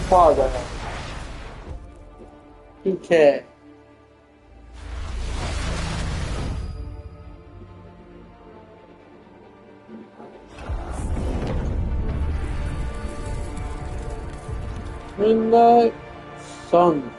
Father. PK. Midnight Suns.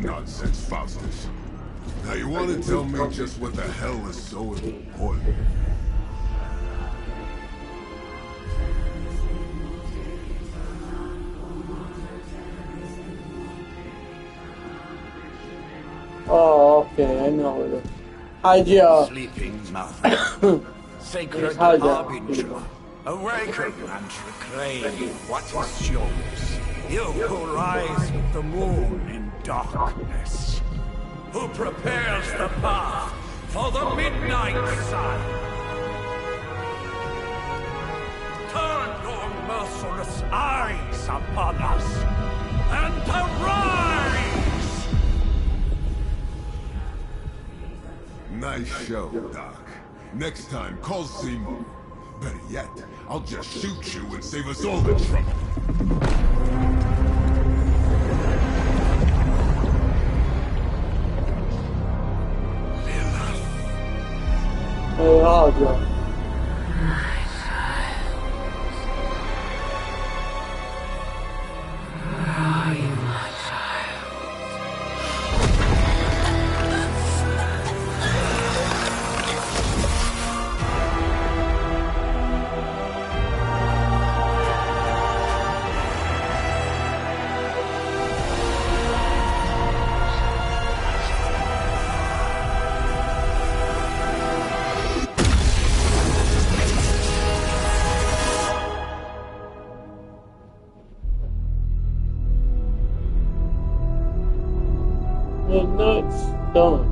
Nonsense, Faustus. Now you want to tell me just what the hell is so important? Oh, okay, I know it. Hygia. Sleeping mountain. Sacred harbinger. Awaken and reclaim what is yours. You who rise with the moon in darkness. Who prepares the path for the midnight sun. Turn your merciless eyes upon us and arise! Nice show, Doc. Next time, call Seymour. Better yet, I'll just shoot you and save us all the trouble. Hey, Hygia. Midnight's done.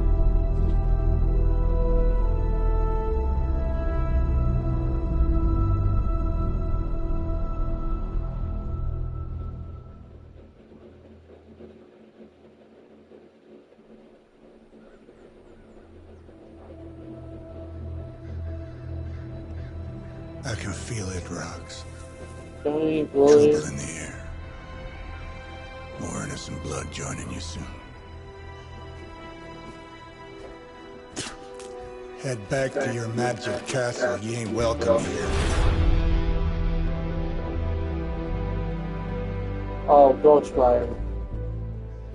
I can feel it, Rox. Johnny Trouble Boy. in the air. More innocent blood joining you soon. Head back to your magic castle. You ain't welcome here. Oh, Ghostwire.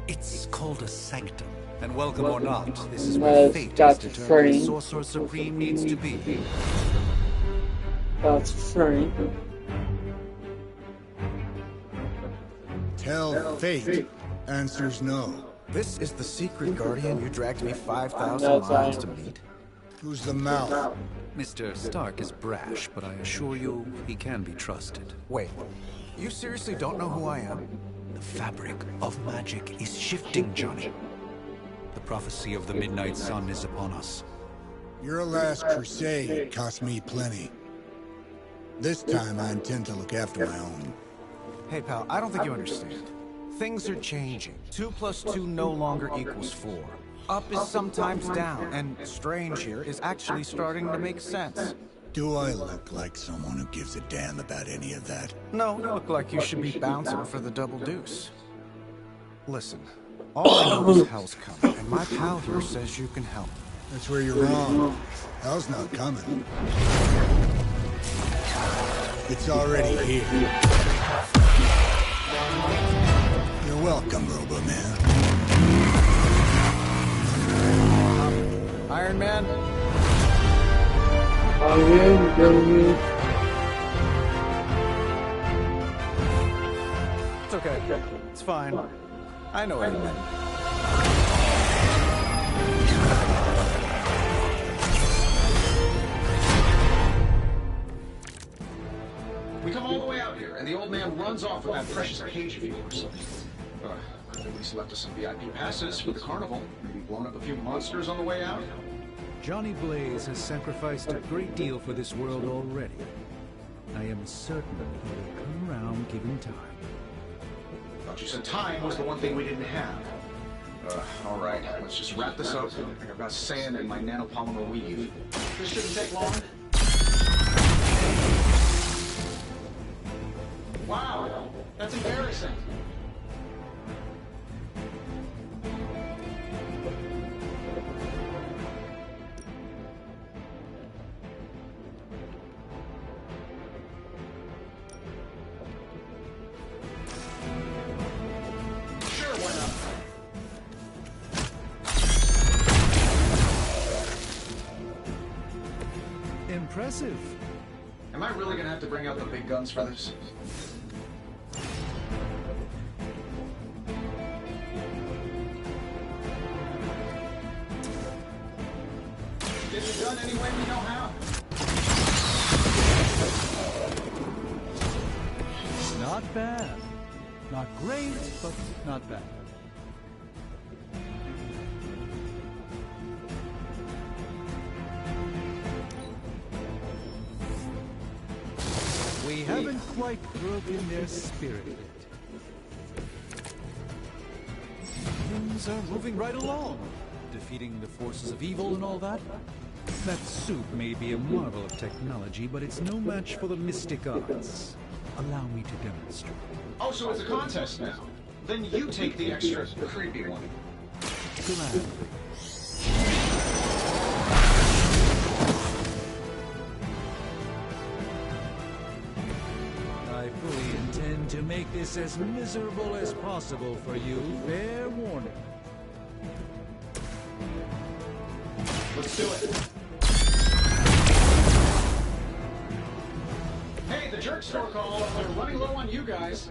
It's called a sanctum. And welcome or not, this is where Has fate got is determined frame. the Sorcerer Supreme needs to be. That's Frank. Tell fate. Answers no. This is the secret guardian you dragged me 5,000 That's miles to Iron. meet? Who's the mouth? Mr. Stark is brash, but I assure you, he can be trusted. Wait, you seriously don't know who I am? The fabric of magic is shifting, Johnny. The prophecy of the Midnight Sun is upon us. Your last crusade cost me plenty. This time I intend to look after my own. Hey pal, I don't think you understand. Things are changing. 2 + 2 no longer equals 4. Up is sometimes down, and strange here is actually starting to make sense. Do I look like someone who gives a damn about any of that? No, you look like you should be bouncing for the double deuce. Listen, all I know is hell's coming, and my pal here says you can help. That's where you're wrong. Hell's not coming. It's already here. You're welcome, Robo-Man. Iron Man, Again, Jeremy. It's okay. It's fine. I know what you meant. We come all the way out here, and the old man runs off with that precious cage of yours. At least left us some VIP passes for the carnival. Maybe blown up a few monsters on the way out. Johnny Blaze has sacrificed a great deal for this world already. I am certain he will come around given time. Thought you said time was the one thing we didn't have. All right, let's just wrap this up. I think I've got sand in my nanopolymer weave. This shouldn't take long. Wow, that's embarrassing. Sure, why not? Impressive. Am I really gonna have to bring out the big guns for this? Get it done any way we know how. Not bad. Not great, but not bad. We haven't quite broken their spirit yet. Things are moving right along. Defeating the forces of evil and all that. That suit may be a marvel of technology, but it's no match for the mystic arts. Allow me to demonstrate. Oh, so it's a contest now. Then you take the extra creepy one. Gladly. I fully intend to make this as miserable as possible for you. Fair warning. Let's do it. Hey, the jerk store call. They're running low on you guys.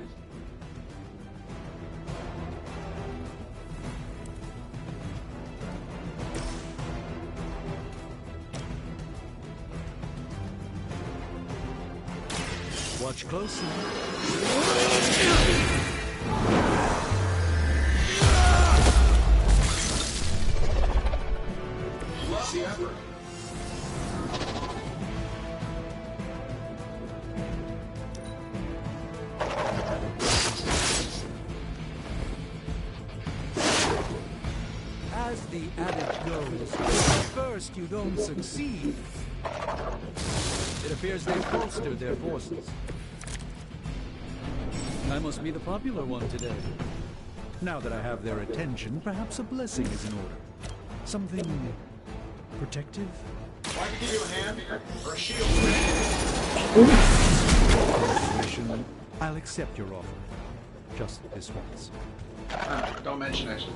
Watch closely. Love the effort. As the adage goes, first you don't succeed. It appears they've bolstered their forces. I must be the popular one today. Now that I have their attention, perhaps a blessing is in order. Something protective? Well, I can give you a hand or a shield. Mission. I'll accept your offer. Just this once. Don't mention it.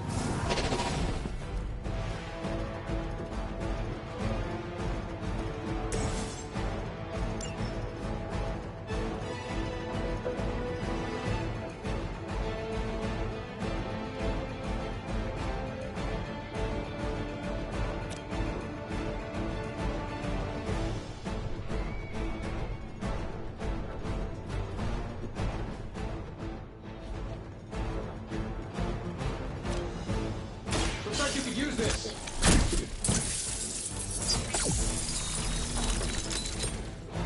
Looks like you could use this.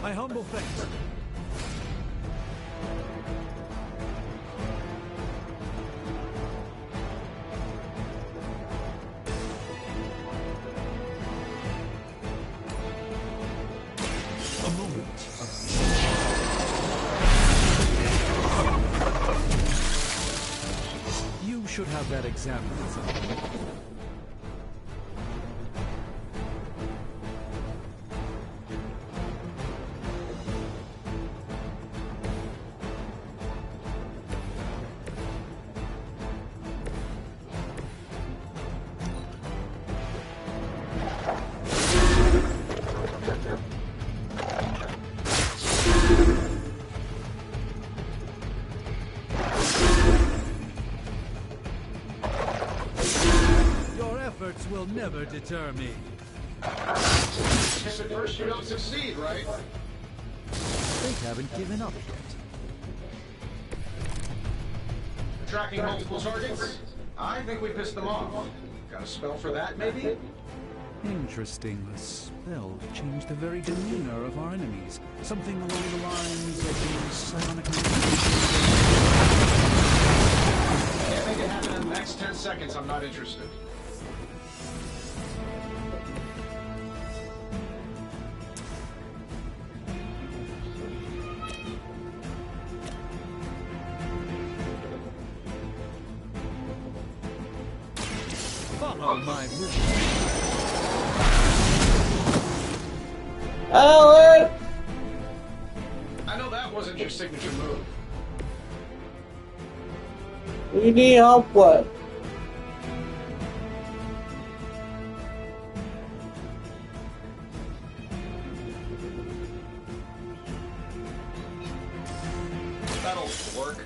My humble thanks. A moment of you should have that examined. efforts will never deter me. If at first you don't succeed, right? They haven't given up yet. Tracking multiple targets? I think we pissed them off. Got a spell for that, maybe? Interesting. The spell changed the very demeanor of our enemies. Something along the lines of being psionically... Can't make it happen in the next 10 seconds. I'm not interested. Follow my movement. Alan! I know that wasn't your signature move. You need help with? That'll work.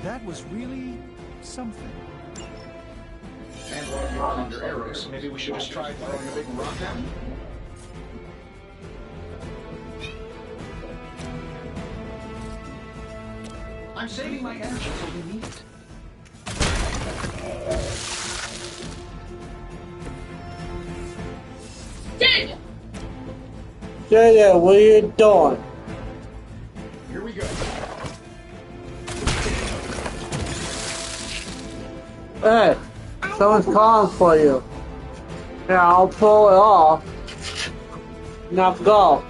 That was really something. And while you're under arrows, maybe we should just try throwing a big rock at him? I'm saving my energy till we need it. Jada, what are you doing? Here we go. Hey, someone's calling for you. Yeah, I'll pull it off. Now go.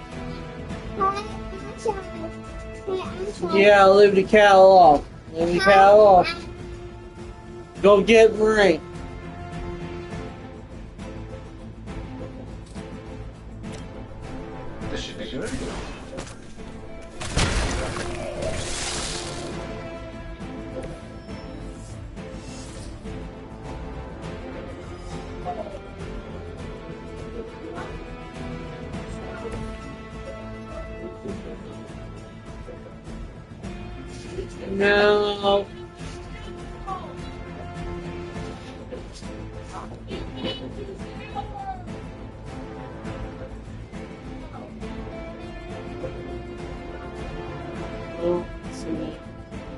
Yeah, leave the cat alone. Leave the cat alone. Go get Marie. This should be good. No.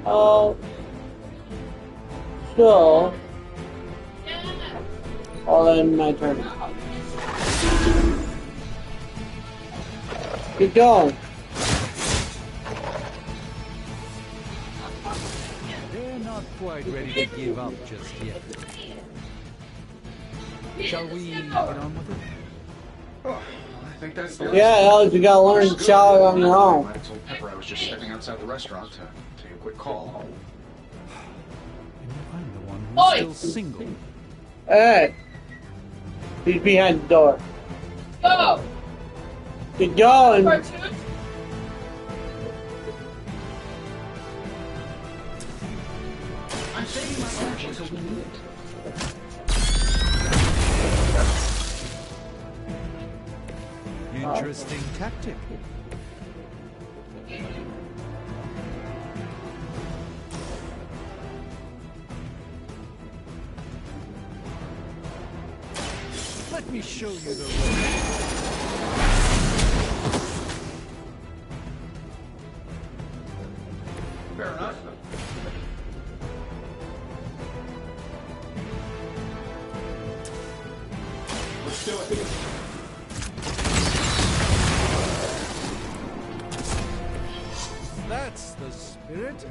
Oh. So. Oh, then my turn. Keep going. They're not quite ready to give up just yet. Shall we get on with it? Oh, I think that's the Yeah, Alex, you gotta learn to shout on your own. I told Pepper I was just stepping outside the restaurant to take a quick call. And I'm the one who's still single. Hey. He's behind the door. Go! Get going. Cartoons? I'm saving my energy until we need it. Interesting tactic. Let me show you the way. Fair enough. Let's do it. That's the spirit.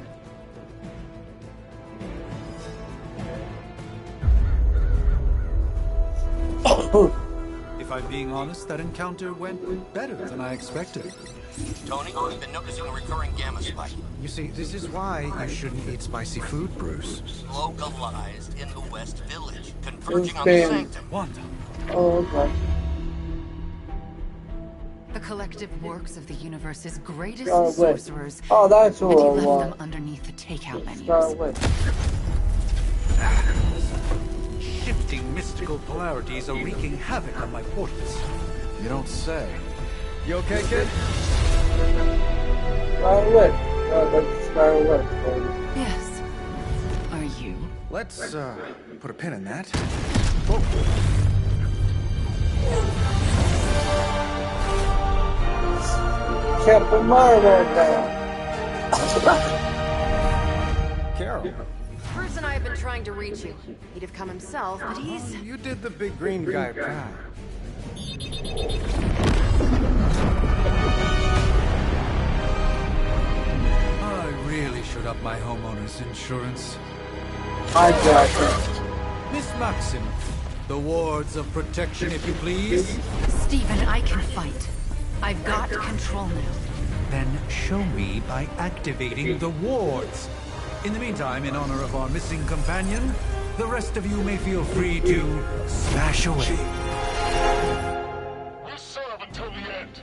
If I'm being honest, that encounter went better than I expected. Tony, we've been noticing a recurring gamma spike. You see, this is why you shouldn't eat spicy food, Bruce. Localized in the West Village, converging on the Spam. Sanctum. Wanda. Oh, okay. The collective works of the universe's greatest Start with. sorcerers. Oh, that's And what he I left want. them underneath the takeout menus. Start with. Shifting mystical polarities are wreaking havoc on my portals. You don't say. You okay, kid? Start with. Let's start with, baby. Yes. Are you? Let's, put a pin in that. Captain Marvel now. Carol. Bruce and I have been trying to reach you. He'd have come himself, but he's... You did the big green guy proud. I really should up my homeowner's insurance. Hi, Jackson. Miss Maxim, the wards of protection, if you please. Stephen, I can fight. I've got control now. Then show me by activating the wards. In the meantime, in honor of our missing companion, the rest of you may feel free to smash away. We'll serve until the end.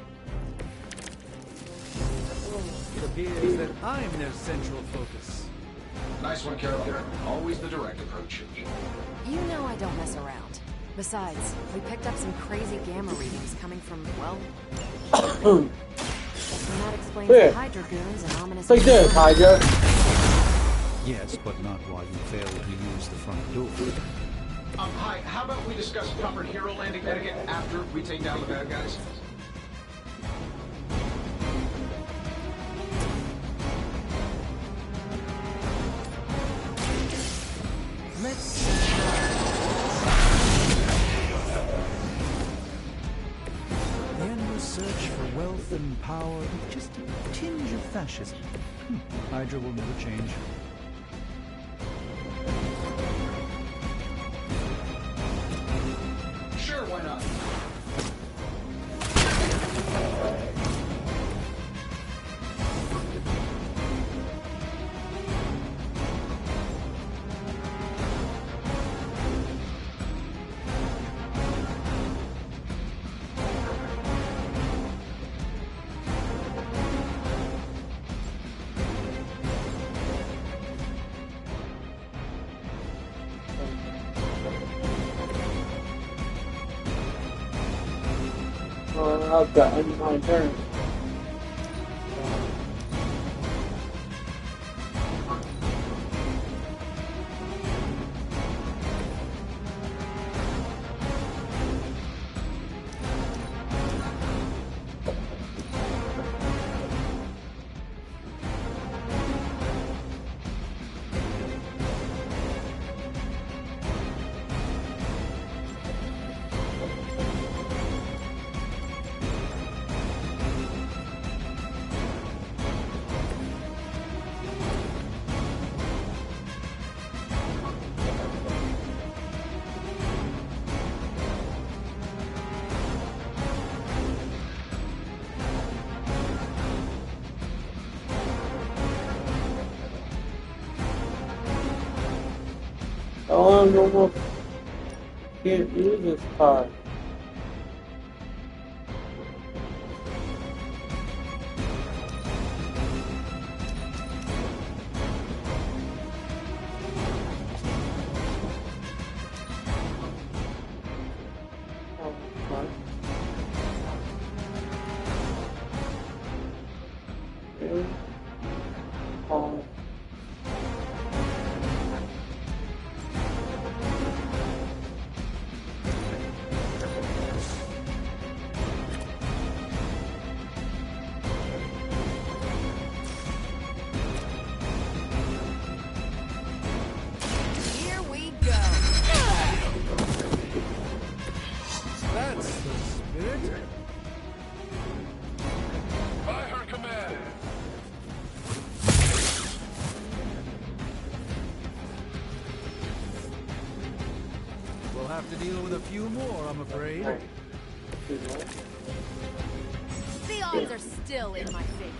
It appears that I'm their central focus. Nice one, Carol. Always the direct approach. You know I don't mess around. Besides, we picked up some crazy gamma readings coming from, well... and that explains the Hydra goons and ominous... Like this, Hydra. Yes, but not while you fail to use the front door. Hi, how about we discuss proper hero landing etiquette after we take down the bad guys? Let's... The endless search for wealth and power with just a tinge of fascism. Hydra will never change. Sure, why not? I've got my turn. Oh, I'm almost can't use this card. Here we go. That's the spirit. By her command. We'll have to deal with a few more, I'm afraid. The odds are still in my favor.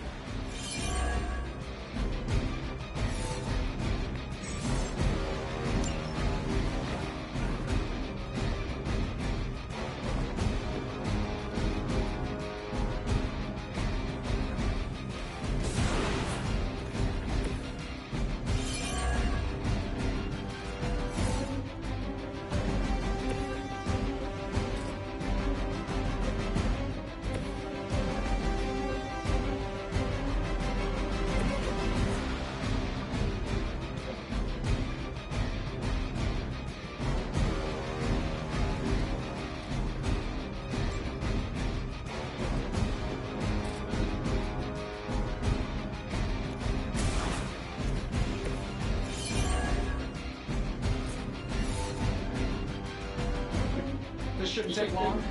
shouldn't take long.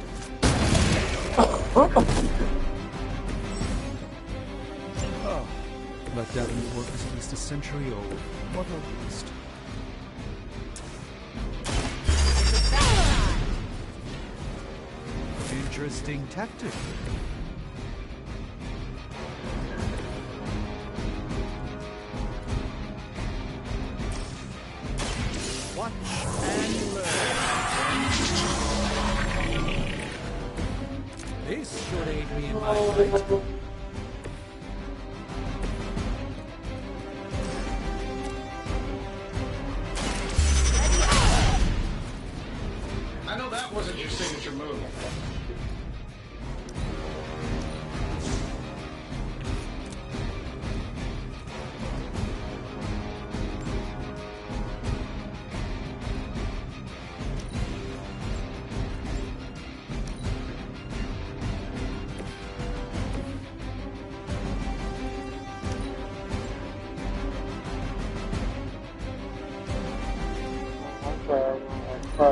Oh, but Davenport is at least a century old. What a waste. Interesting tactic. Watch and learn. This should aid me in my fight. I know that wasn't your signature move. We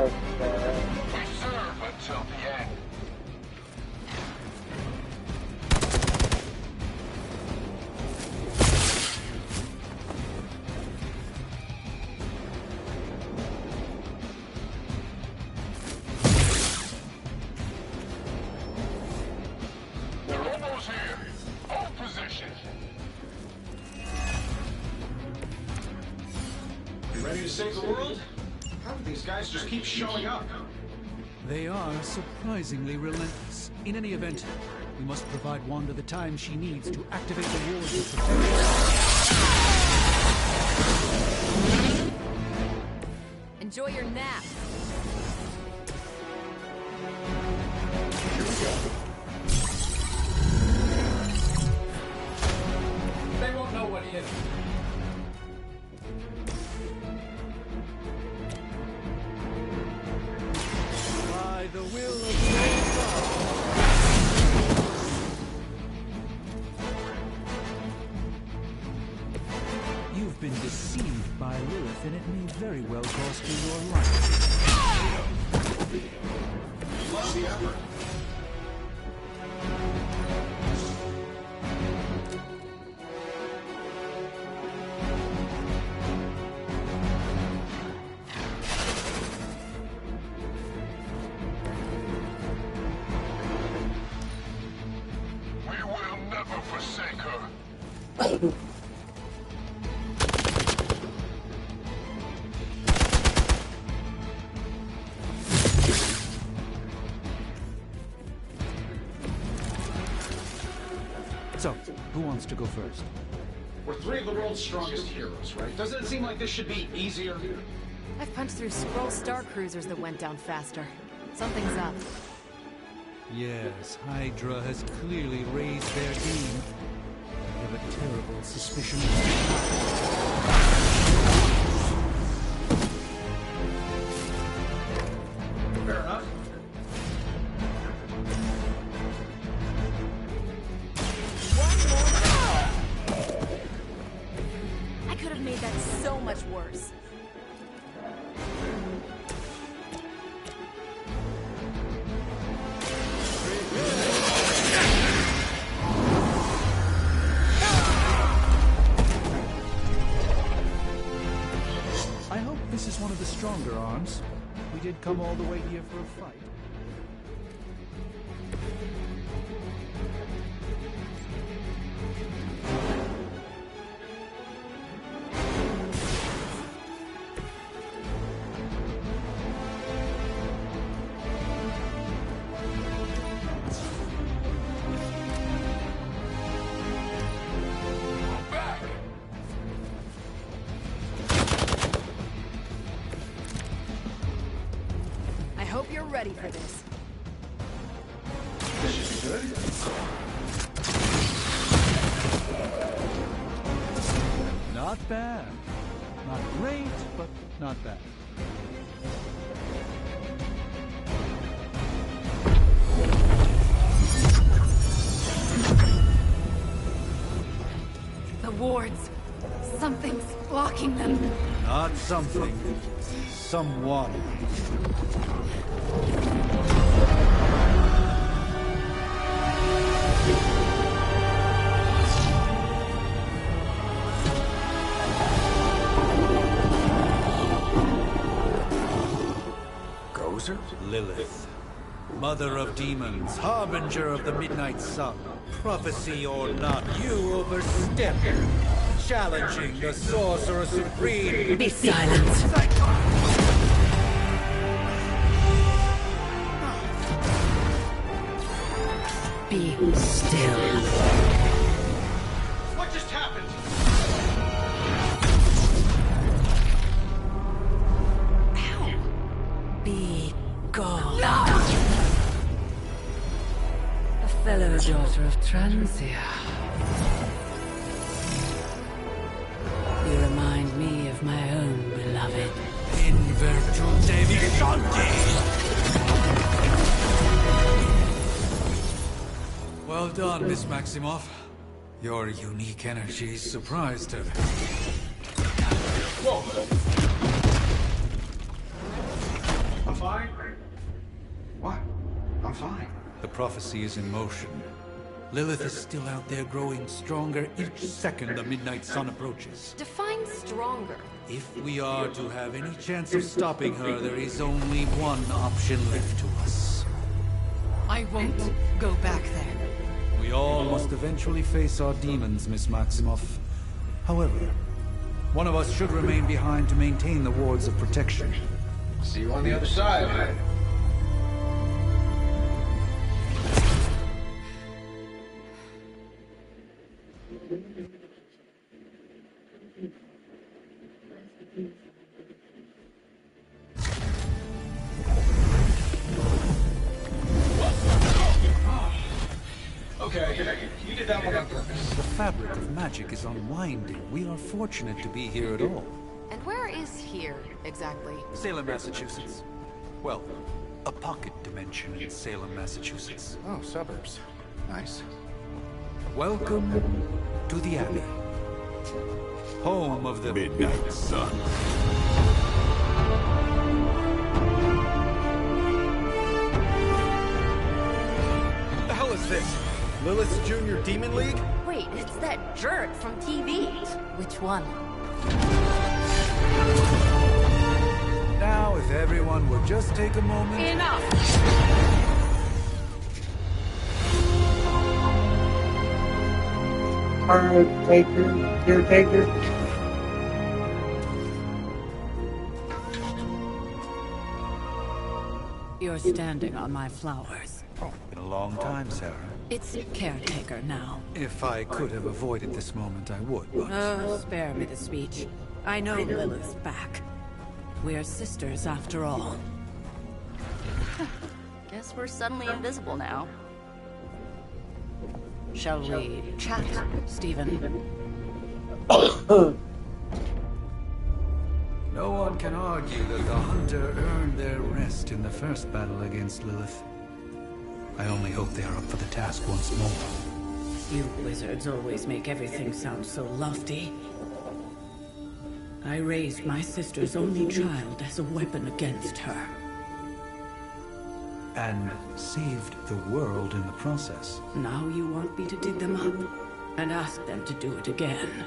serve until the end. We're almost here. Hold position. You ready to save the world? How do these guys just keep showing up? They are surprisingly relentless. In any event, we must provide Wanda the time she needs to activate the wards of protection. Enjoy your nap. Here we go. They won't know what hit him. By the will of God. You've been deceived by Lilith, and it may very well cost you your life. Love the effort. We will never forsake her. So, who wants to go first? We're three of the world's strongest heroes, right? Doesn't it seem like this should be easier? I've punched through Skrull Star Cruisers that went down faster. Something's up. Yes, Hydra has clearly raised their game. I have a terrible suspicion. Fair enough. I could have made that so much worse. I hope this is one of the stronger arms. We did come all the way here for a fight. I hope you're ready for this. This should be good. Not bad. Not great, but not bad. The wards. Something's blocking them. Not something. Someone. daughter? Lilith. Mother of demons, harbinger of the midnight sun. Prophecy or not, you overstep. Challenging the Sorcerer Supreme. Be silent. Be still. What just happened? Be gone. A fellow daughter of Transia. You remind me of my own beloved. In virtute vivanti. Well done, Miss Maximoff. Your unique energies surprised her. Whoa! I'm fine. What? I'm fine. The prophecy is in motion. Lilith is still out there growing stronger each second the midnight sun approaches. Define stronger. If we are to have any chance of stopping her, there is only one option left to us. I won't go back there. We all must eventually face our demons, Miss Maximoff. However, one of us should remain behind to maintain the wards of protection. See you on the other side. Okay, you did that one on purpose. The fabric of magic is unwinding. We are fortunate to be here at all. And where is here, exactly? Salem, Massachusetts. Well, a pocket dimension in Salem, Massachusetts. Oh, suburbs. Nice. Welcome to the Abbey. Home of the Midnight Sun. What the hell is this? Lilith's Junior Demon League? Wait, it's that jerk from TV. Which one? Now, if everyone would just take a moment... Enough! Caretaker. You're standing on my flowers. Oh, been a long time, Sarah. It's caretaker now. If I could have avoided this moment, I would, but... Oh, spare me the speech. I know Lilith's back. We're sisters after all. Guess we're suddenly invisible now. Shall we chat, Stephen? No one can argue that the Hunter earned their rest in the first battle against Lilith. I only hope they are up for the task once more. You wizards always make everything sound so lofty. I raised my sister's only child as a weapon against her. And saved the world in the process. Now you want me to dig them up and ask them to do it again.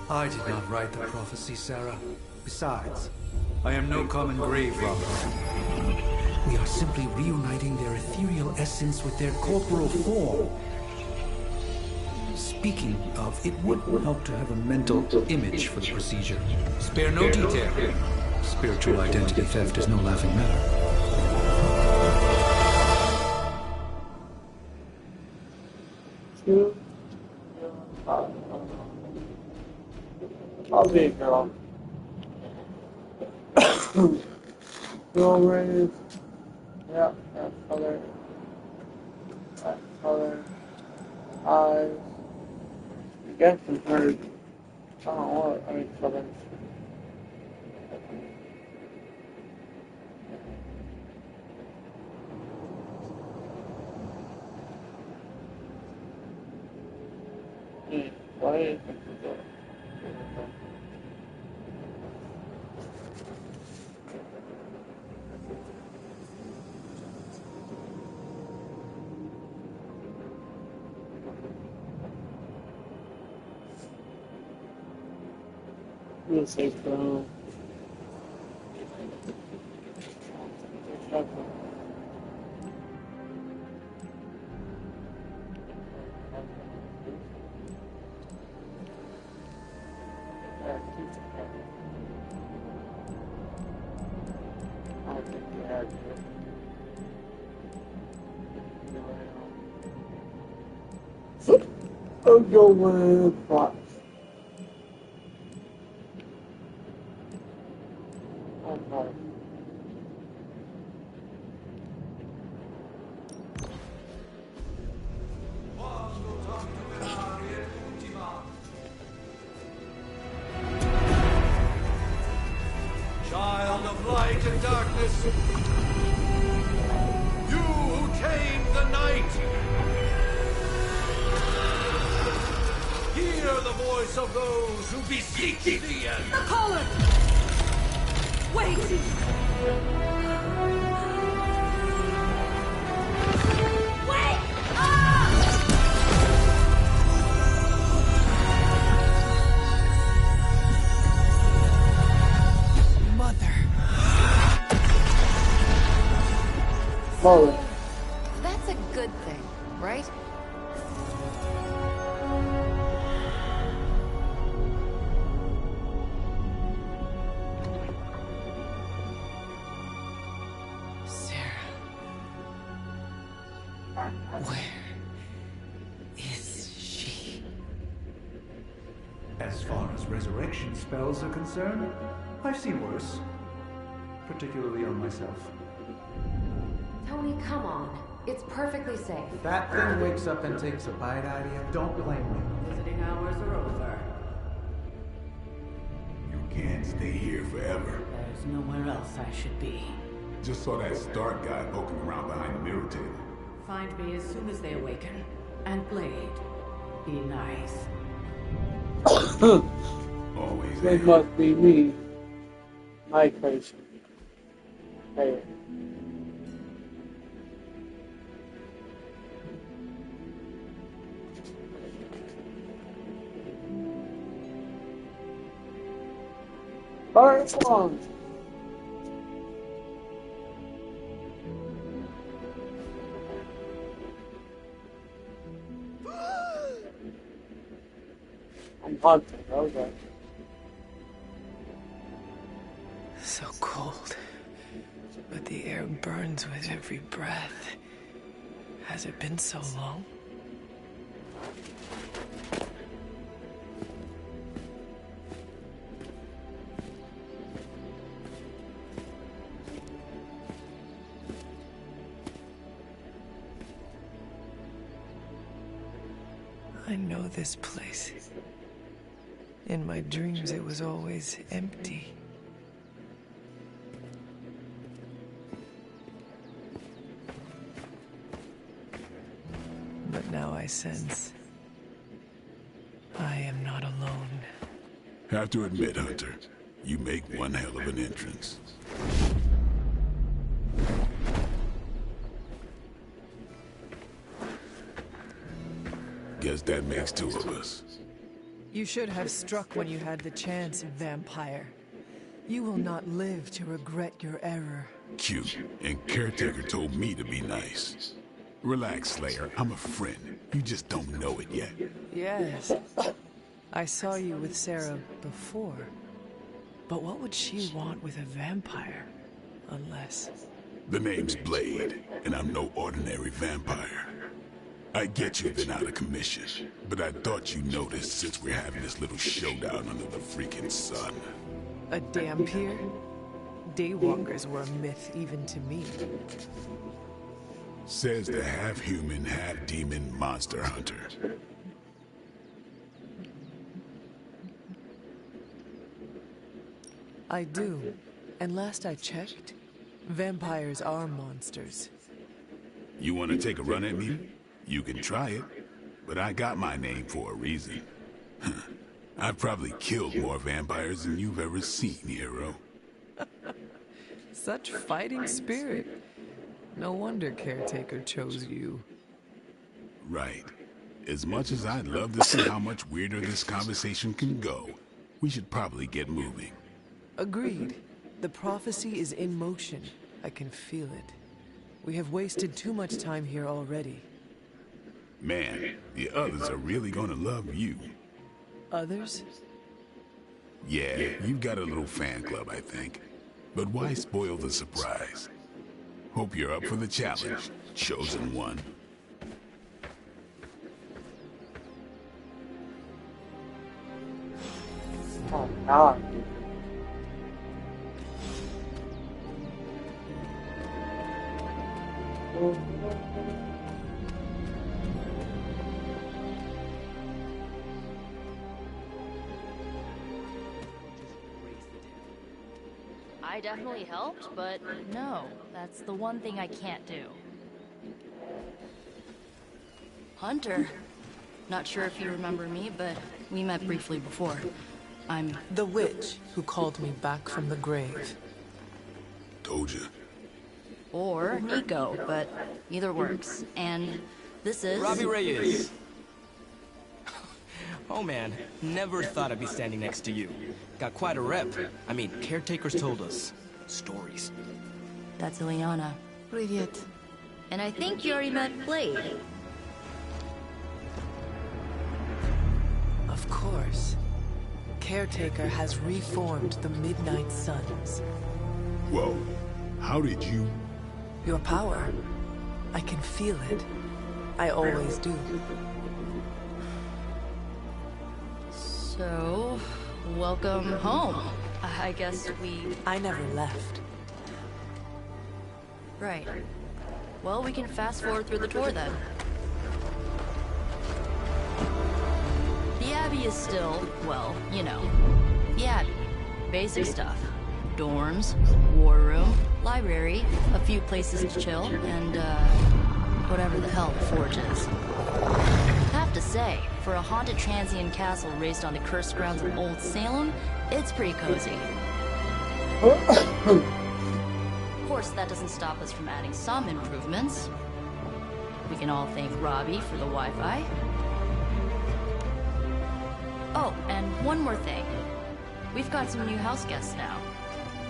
I did not write the prophecy, Sarah. Besides, I am no common grave robber. We are simply reuniting their ethereal essence with their corporal form. Speaking of, it would help to have a mental image for the procedure. Spare no detail. Spiritual identity theft is no laughing matter. I'll be a girl. Girl raise. Yep, that color. That color. Eyes. I guess it's her. I don't know what. I mean, color. Why is it? I'm gonna say pro. I'll go with Fox. Child of light and darkness, you who tame the night, hear the voice of those who beseech thee and... The caller! Wait! Wait! Mother. That's a good thing, right? As far as resurrection spells are concerned, I've seen worse. Particularly on myself. Tony, come on. It's perfectly safe. That thing wakes up and takes a bite out of you. Don't blame me. Visiting hours are over. You can't stay here forever. There's nowhere else I should be. Just saw that Stark guy poking around behind the mirror table. Find me as soon as they awaken. And Blade, be nice. Always. It must be me. My crazy. Hey. Alright, come on. I'm hunting, okay. So cold, but the air burns with every breath. Has it been so long? I know this place. In my dreams, it was always empty. But now I sense I am not alone. Have to admit, Hunter, you make one hell of an entrance. Guess that makes two of us. You should have struck when you had the chance, vampire. You will not live to regret your error. Cute, and Caretaker told me to be nice. Relax, Slayer. I'm a friend. You just don't know it yet. Yes. I saw you with Sarah before. But what would she want with a vampire? Unless... The name's Blade, and I'm no ordinary vampire. I get you've been out of commission, but I thought you noticed since we're having this little showdown under the freaking sun. A Dhampir? Daywalkers were a myth even to me. Says the half-human, half-demon monster hunter. I do. And last I checked, vampires are monsters. You want to take a run at me? You can try it, but I got my name for a reason. I've probably killed more vampires than you've ever seen, hero. Such fighting spirit. No wonder Caretaker chose you. Right. As much as I'd love to see how much weirder this conversation can go, we should probably get moving. Agreed. The prophecy is in motion. I can feel it. We have wasted too much time here already. Man, the others are really gonna love you. Others? Yeah, you've got a little fan club, I think. But why spoil the surprise? Hope you're up for the challenge, Chosen One. Oh, God. I definitely helped, but no, that's the one thing I can't do. Hunter. Not sure if you remember me, but we met briefly before. I'm the witch who called me back from the grave. Told you. Or Nico, but either works. And this is... Robbie Reyes. Oh man, never thought I'd be standing next to you. Got quite a rep. I mean, caretakers told us stories. That's Ileana. Привет. And I think you already met Blade. Of course. Caretaker has reformed the Midnight Suns. Whoa, how did you... Your power. I can feel it. I always do. So, welcome home. I guess I never left. Right. Well, we can fast forward through the tour then. The Abbey is still, well, you know, the Abbey. Basic stuff. Dorms, war room, library, a few places to chill, and, whatever the hell the Forge is. Have to say, for a haunted transient castle raised on the cursed grounds of Old Salem, it's pretty cozy. Of course, that doesn't stop us from adding some improvements. We can all thank Robbie for the Wi-Fi. Oh, and one more thing. We've got some new house guests now.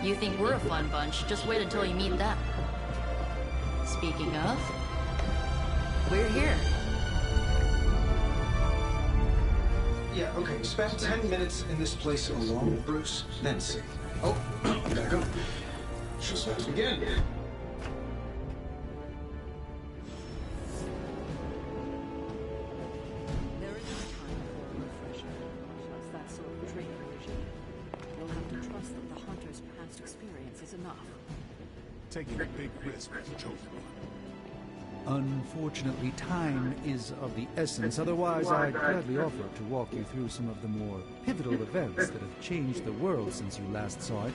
You think we're a fun bunch, just wait until you meet them. Speaking of, we're here. Yeah, okay, spend 10 minutes in this place alone, Bruce, then see. Oh, back up. Just let us begin. There isn't time for a refresher. Just that sort of training regime. You'll have to trust that the Hunter's past experience is enough. Taking a big risk with the Chosen One. Unfortunately, time is of the essence. Otherwise, I'd gladly offer to walk you through some of the more pivotal events that have changed the world since you last saw it.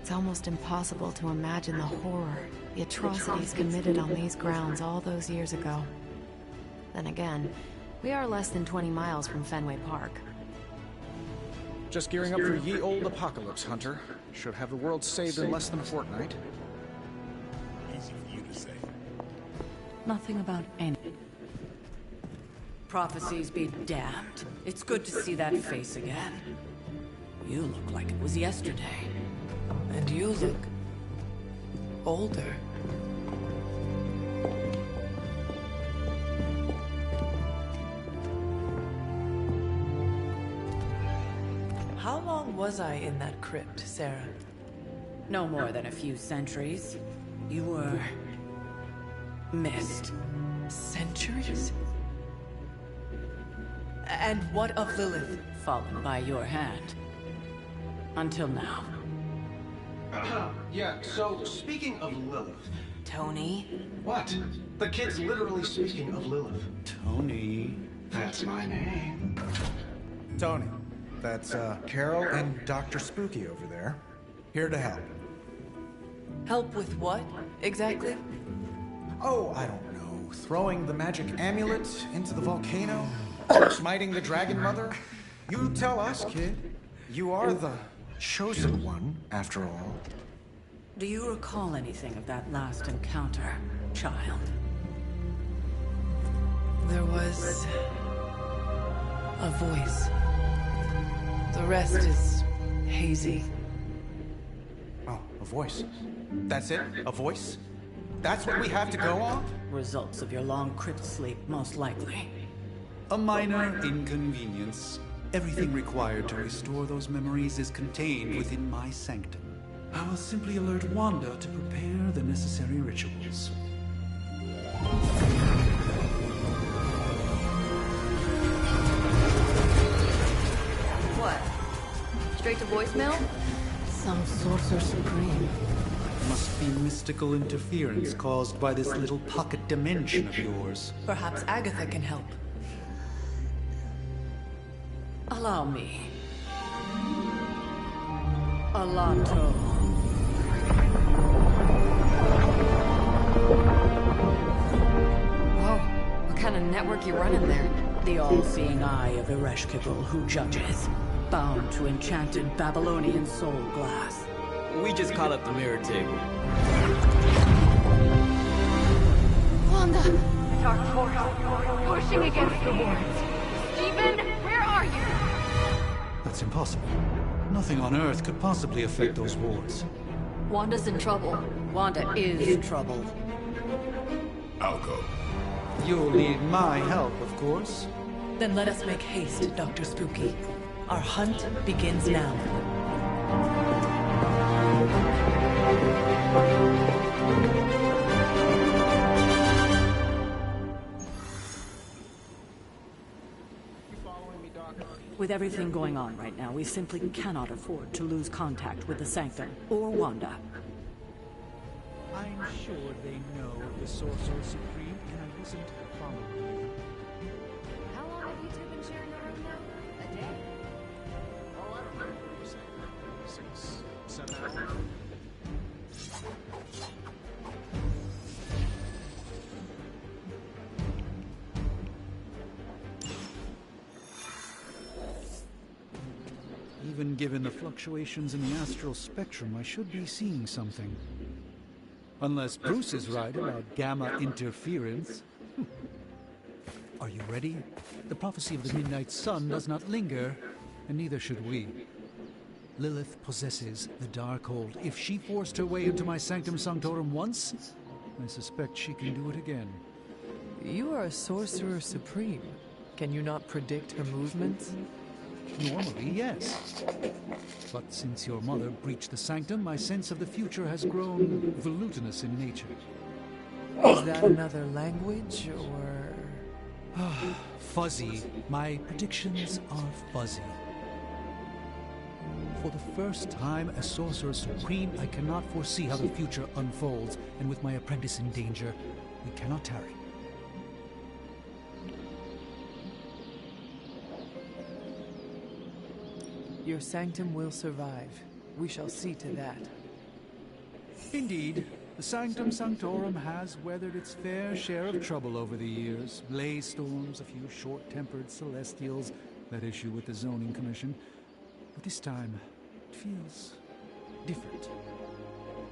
It's almost impossible to imagine the horror, the atrocities committed on these grounds all those years ago. Then again, we are less than 20 miles from Fenway Park. Just gearing up for ye old apocalypse, Hunter. Should have the world saved in less than a fortnight. Easy for you to say. Nothing about any. Prophecies be damned. It's good to see that face again. You look like it was yesterday. And you look older. How long was I in that crypt, Sarah? No more than a few centuries. You were... missed. Centuries? And what of Lilith? Fallen by your hand. Until now. Yeah, so speaking of Lilith... Tony? What? The kid's literally speaking of Lilith. Tony. That's my name. Tony. That's, Carol and Dr. Spooky over there. Here to help. Help with what, exactly? Oh, I don't know. Throwing the magic amulet into the volcano? Smiting the Dragon Mother? You tell us, kid. You are the chosen one, after all. Do you recall anything of that last encounter, child? There was... a voice. The rest is Hazy. Oh, a voice. That's it? A voice? That's what we have to go on? Results of your long crypt sleep, most likely. A minor inconvenience. Everything required to restore those memories is contained within my sanctum. I will simply alert Wanda to prepare the necessary rituals. What? Straight to voicemail? Some Sorcerer Supreme. Must be mystical interference caused by this little pocket dimension of yours. Perhaps Agatha can help. Allow me. Alanto. Whoa, what kind of network you running there? The all-seeing eye of Ereshkigal who judges, bound to enchanted Babylonian soul glass. We just call it the mirror table. Wanda! Dark force, pushing against the wards. Stephen, where are you? That's impossible. Nothing on Earth could possibly affect those wards. Wanda's in trouble. Wanda is troubled. I'll go. You'll need my help, of course. Then let us make haste, Dr. Spooky. Our hunt begins now. With everything going on right now, we simply cannot afford to lose contact with the Sanctum or Wanda. I'm sure they know of the Sorcerer Supreme, and I wasn't following them. How long have you two been sharing a room now? A day? Oh, I don't know. What you say? 6, 7 hours? Even given the fluctuations in the astral spectrum, I should be seeing something. Unless Bruce is right about gamma interference. Are you ready? The prophecy of the Midnight Sun does not linger, and neither should we. Lilith possesses the Darkhold. If she forced her way into my Sanctum Sanctorum once, I suspect she can do it again. You are a Sorcerer Supreme. Can you not predict her movements? Normally, yes. But since your mother breached the Sanctum, my sense of the future has grown volutinous in nature. Is that another language, or...? Fuzzy. My predictions are fuzzy. For the first time as Sorcerer Supreme, I cannot foresee how the future unfolds, and with my apprentice in danger, we cannot tarry. Your sanctum will survive. We shall see to that. Indeed, the Sanctum Sanctorum has weathered its fair share of trouble over the years. Blaze storms, a few short-tempered celestials, that issue with the Zoning Commission. But this time, it feels different.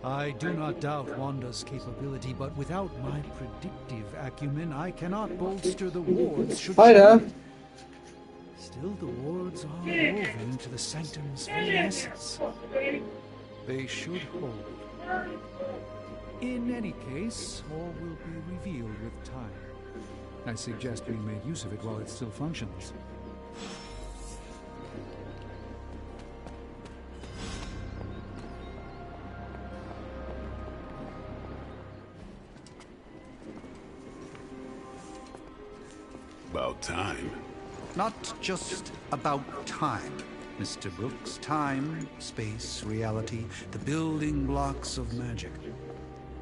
I do not doubt Wanda's capability, but without my predictive acumen, I cannot bolster the wards should Hi there. Still, the wards are woven into the Sanctum's very essence. They should hold. In any case, all will be revealed with time. I suggest we make use of it while it still functions. About time. Not just about time, Mr. Brooks. Time, space, reality, the building blocks of magic.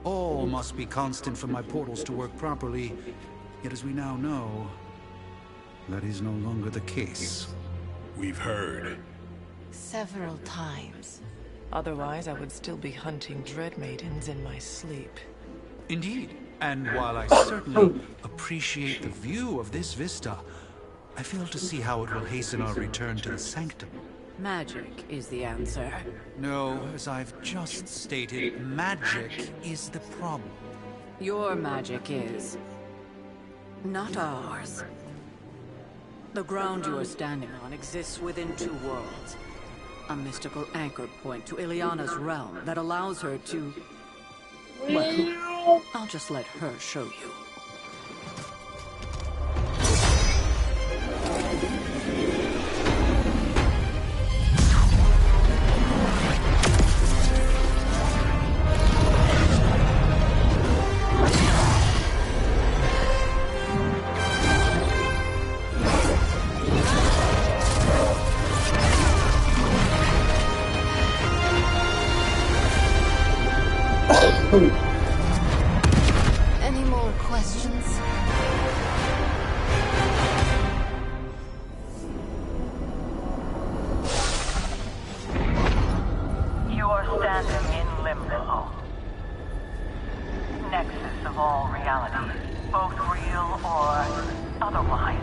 All must be constant for my portals to work properly. Yet as we now know, that is no longer the case. We've heard. Several times. Otherwise, I would still be hunting Dread Maidens in my sleep. Indeed. And while I certainly appreciate the view of this vista, I fail to see how it will hasten our return to the Sanctum. Magic is the answer. No, as I've just stated, magic is the problem. Your magic is, not ours. The ground you are standing on exists within two worlds. A mystical anchor point to Ileana's realm that allows her to... Well, I'll just let her show you. Any more questions? You are standing in limbo. Nexus of all realities, both real or otherwise.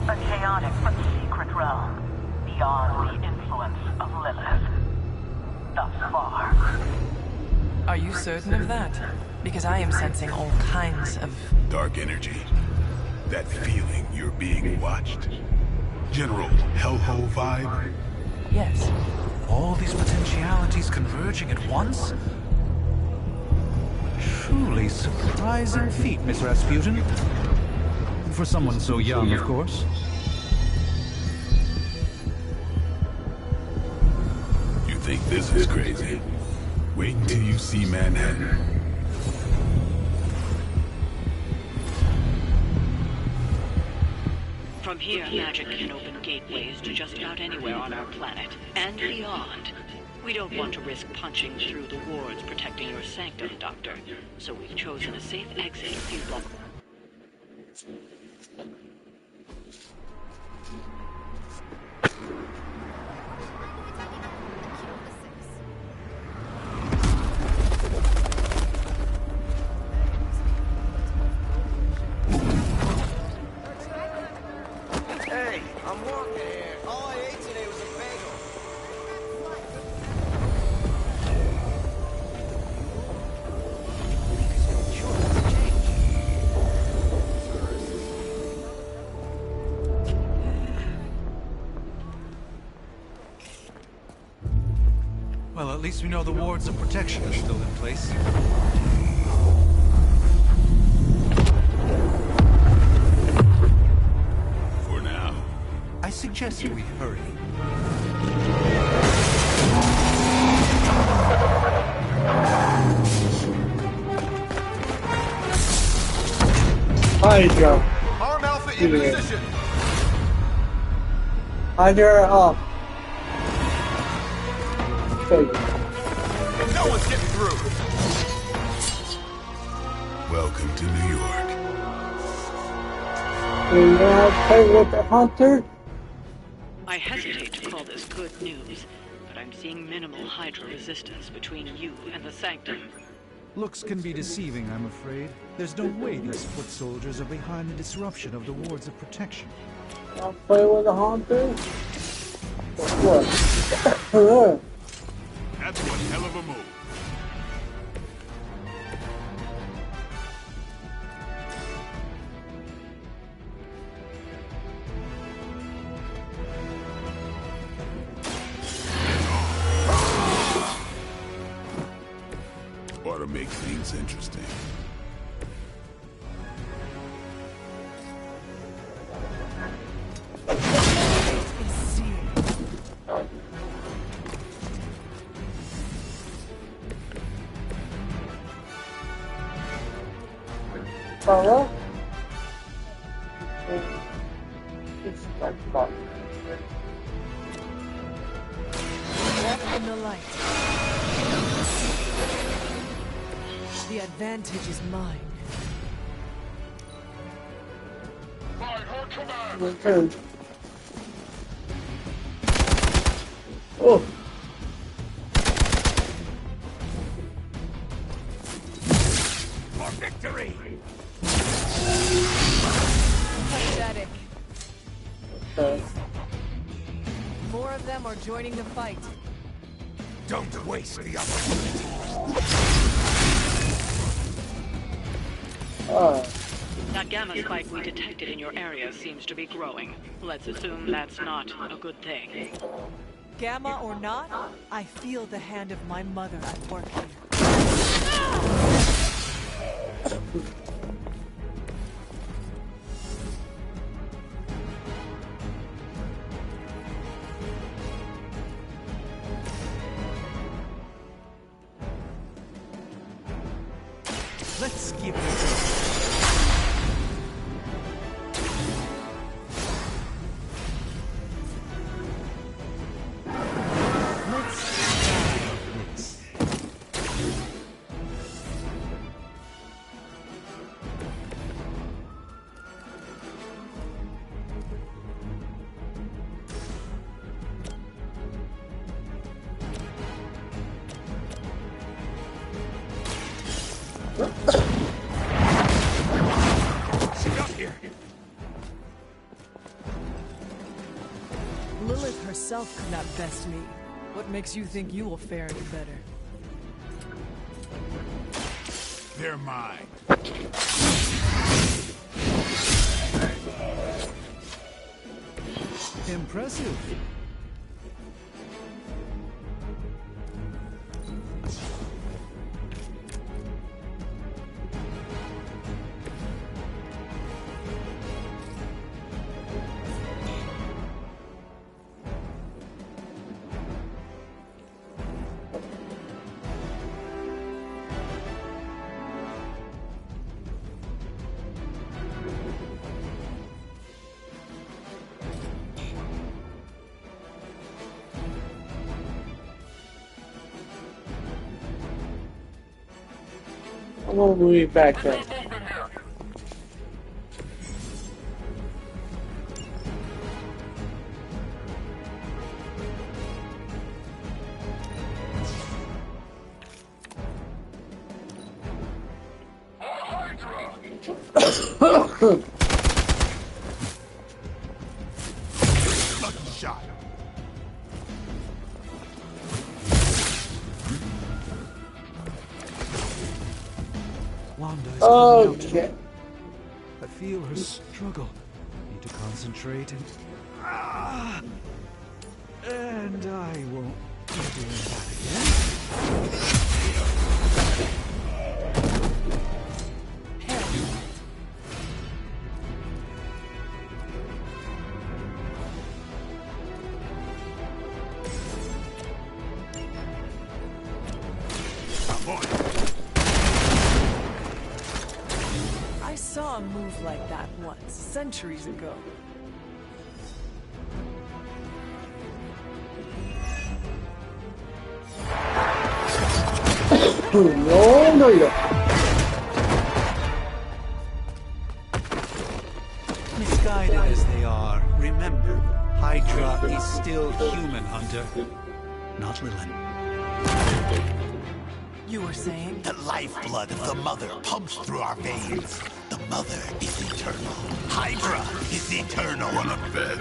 A chaotic but secret realm beyond the influence of Lilith. Thus far. Are you certain of that? Because I am sensing all kinds of... Dark energy. That feeling you're being watched. General hellhole vibe. Yes. All these potentialities converging at once? Truly surprising feat, Miss Rasputin. For someone so young, of course. You think this is crazy? Wait until you see Manhattan. From here, magic can open gateways to just about anywhere on our planet, and beyond. We don't want to risk punching through the wards protecting your sanctum, Doctor. So we've chosen a safe exit a few blocks. Hey, I'm walking here. All I ate today was a bagel. Well, at least we know the wards of protection are still in place. For now. I suggest we hurry. Hydra. Arm Alpha in position. Hydra up. Okay. No one's getting through. Welcome to New York. Do you have to play with the hunter? I hesitate to call this good news, but I'm seeing minimal Hydra resistance between you and the Sanctum. Looks can be deceiving, I'm afraid. There's no way these foot soldiers are behind the disruption of the wards of protection. I'll play with the hunter? What? That's one hell of a move. Ought to make things interesting. Sarah? It's like that. Walk in the light. The advantage is mine. By her command. Okay. Oh. For victory. Pathetic. Okay. More of them are joining the fight. Don't waste the opportunity. That gamma spike we detected in your area seems to be growing. Let's assume that's not a good thing. Gamma or not, I feel the hand of my mother at work here. Let's give it a go. Lilith herself could not best me. What makes you think you will fare any better? They're mine. Impressive. I'm gonna move back there. Lucky shot. Wanda is Okay. I feel her struggle. Need to concentrate and I won't be doing that again. I saw a move like that once, centuries ago. No. Misguided as they are, remember, Hydra is still human, Hunter. Not Lilith. You were saying? The lifeblood of the Mother pumps through our veins. The Mother is eternal. Hydra is eternal. Wanna bet?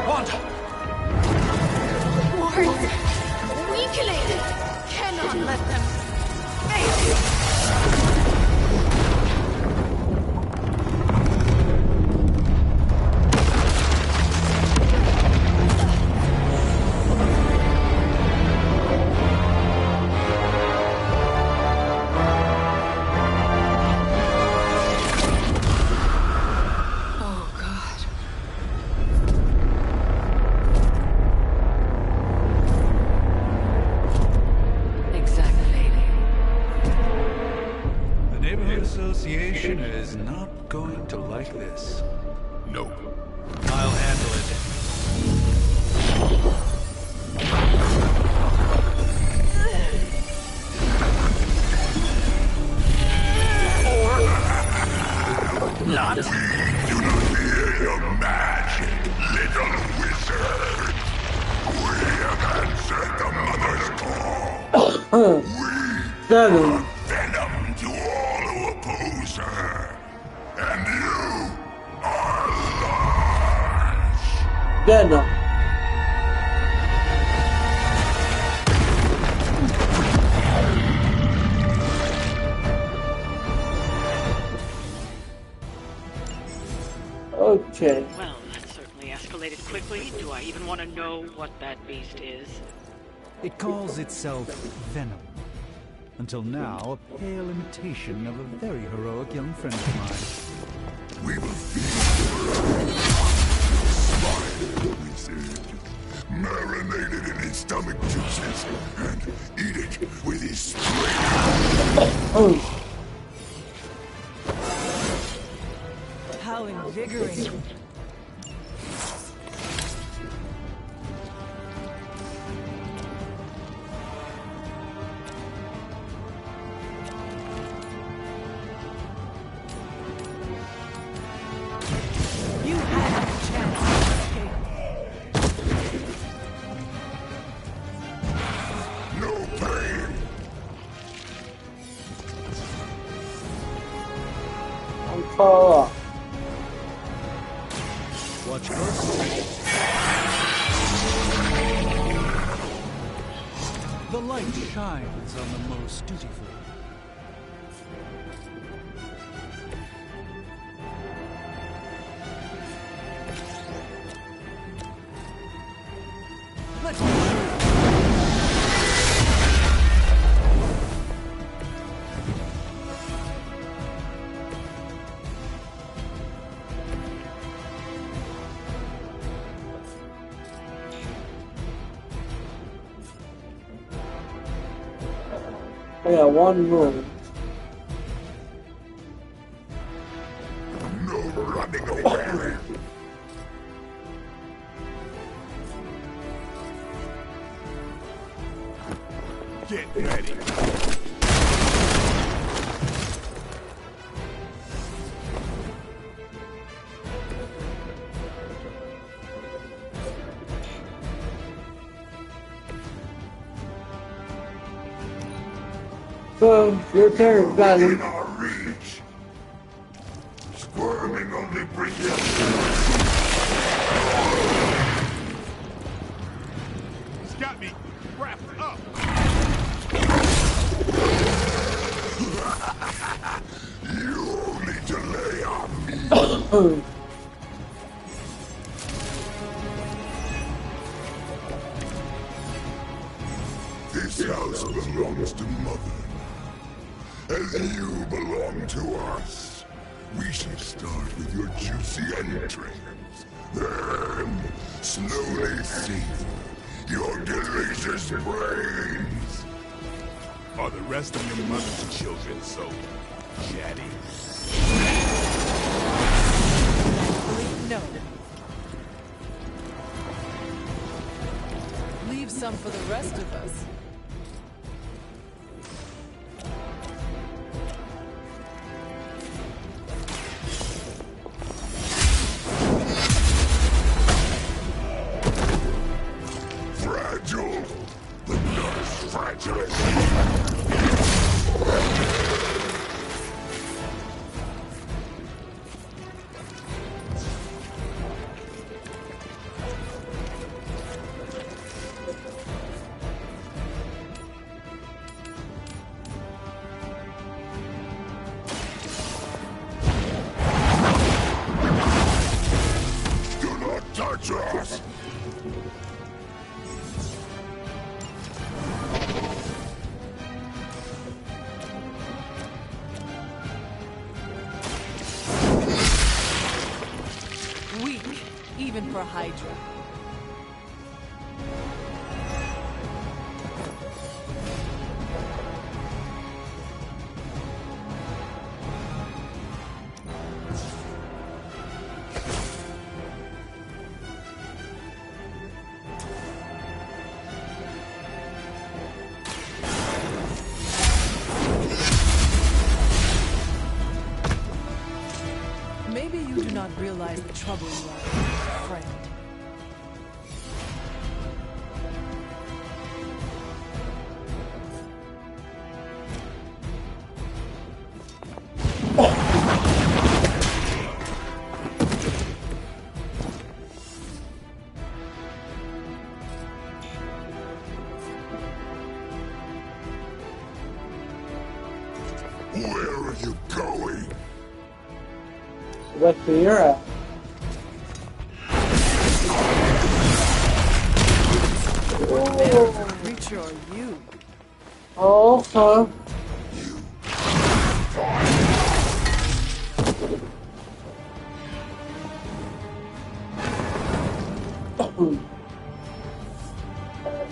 Wards! Weakling! Cannot let them fail! Association is not going to like this. Nope. I'll handle it. Not. We do not fear your magic, little wizard. We have answered the Mother's call. We are venom to all who oppose her. And you are lost. Venom. chain. Well, that certainly escalated quickly. Do I even want to know what that beast is? It calls itself Venom. Until now, a pale imitation of a very heroic young friend of mine. We will feed the wizard, marinated in his stomach juices, and eat it with his strength. How invigorating. Watch closely. The light shines on the most dutiful. Let's go. I got one room. No running away. Get ready. So, your turn, Venom. In our reach. Squirming only brings us. He's got me wrapped up. You only delay on me. This house belongs to Mother. As you belong to us, we should start with your juicy entrails, then slowly savor your delicious brains. Are the rest of your mother's children so chatty? No. Leave some for the rest of us. Fragile, but not as fragile as do not touch us! Weak, even for Hydra. Maybe you do not realize the trouble you are in, friend. Where are you going? What's the year at? sure you. Oh, okay.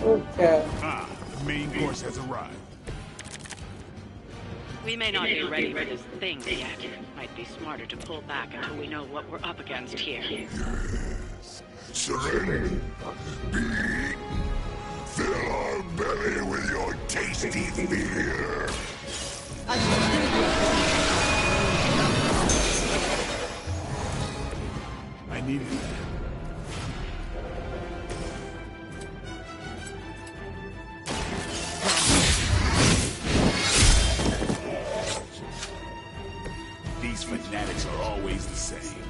Okay. Ah, the main course has arrived. We may not be ready for this thing yet. Might be smarter to pull back until we know what we're up against here. Yes. Surrender. Be eaten. Fill our belly with your tasty fear. I needed that. These fanatics are always the same.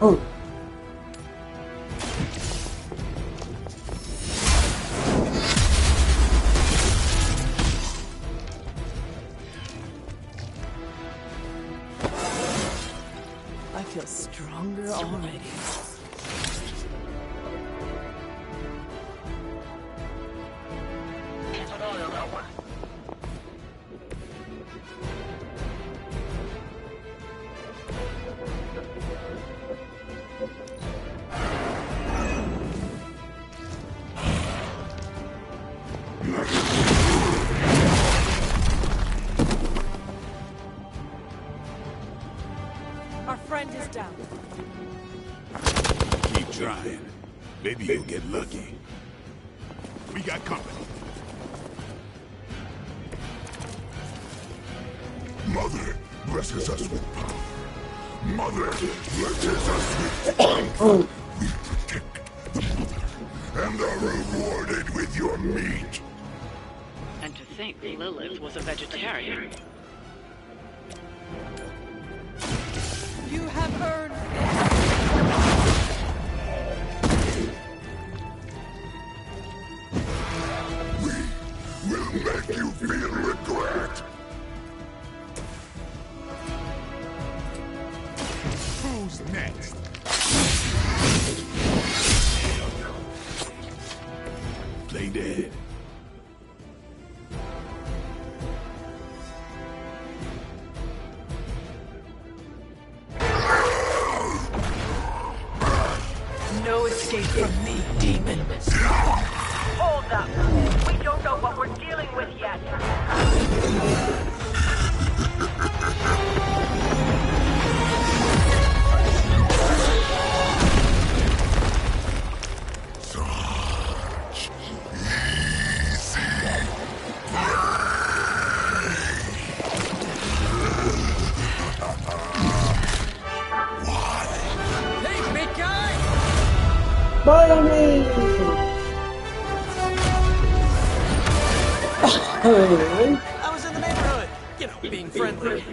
Oh. I feel stronger already. Our friend is down. Keep trying. Maybe you'll get lucky. We got company. Mother blesses us with power. Mother blesses us with strength. We protect the mother and are rewarded with your meat. And to think Lilith was a vegetarian. You have earned We'll make you feel regret. Who's next? Play dead. No escape from me, demon. Hold up. We don't know what we're dealing with yet. Such easy Hey, big guy! Follow me! I was in the neighborhood. You know, being friendly.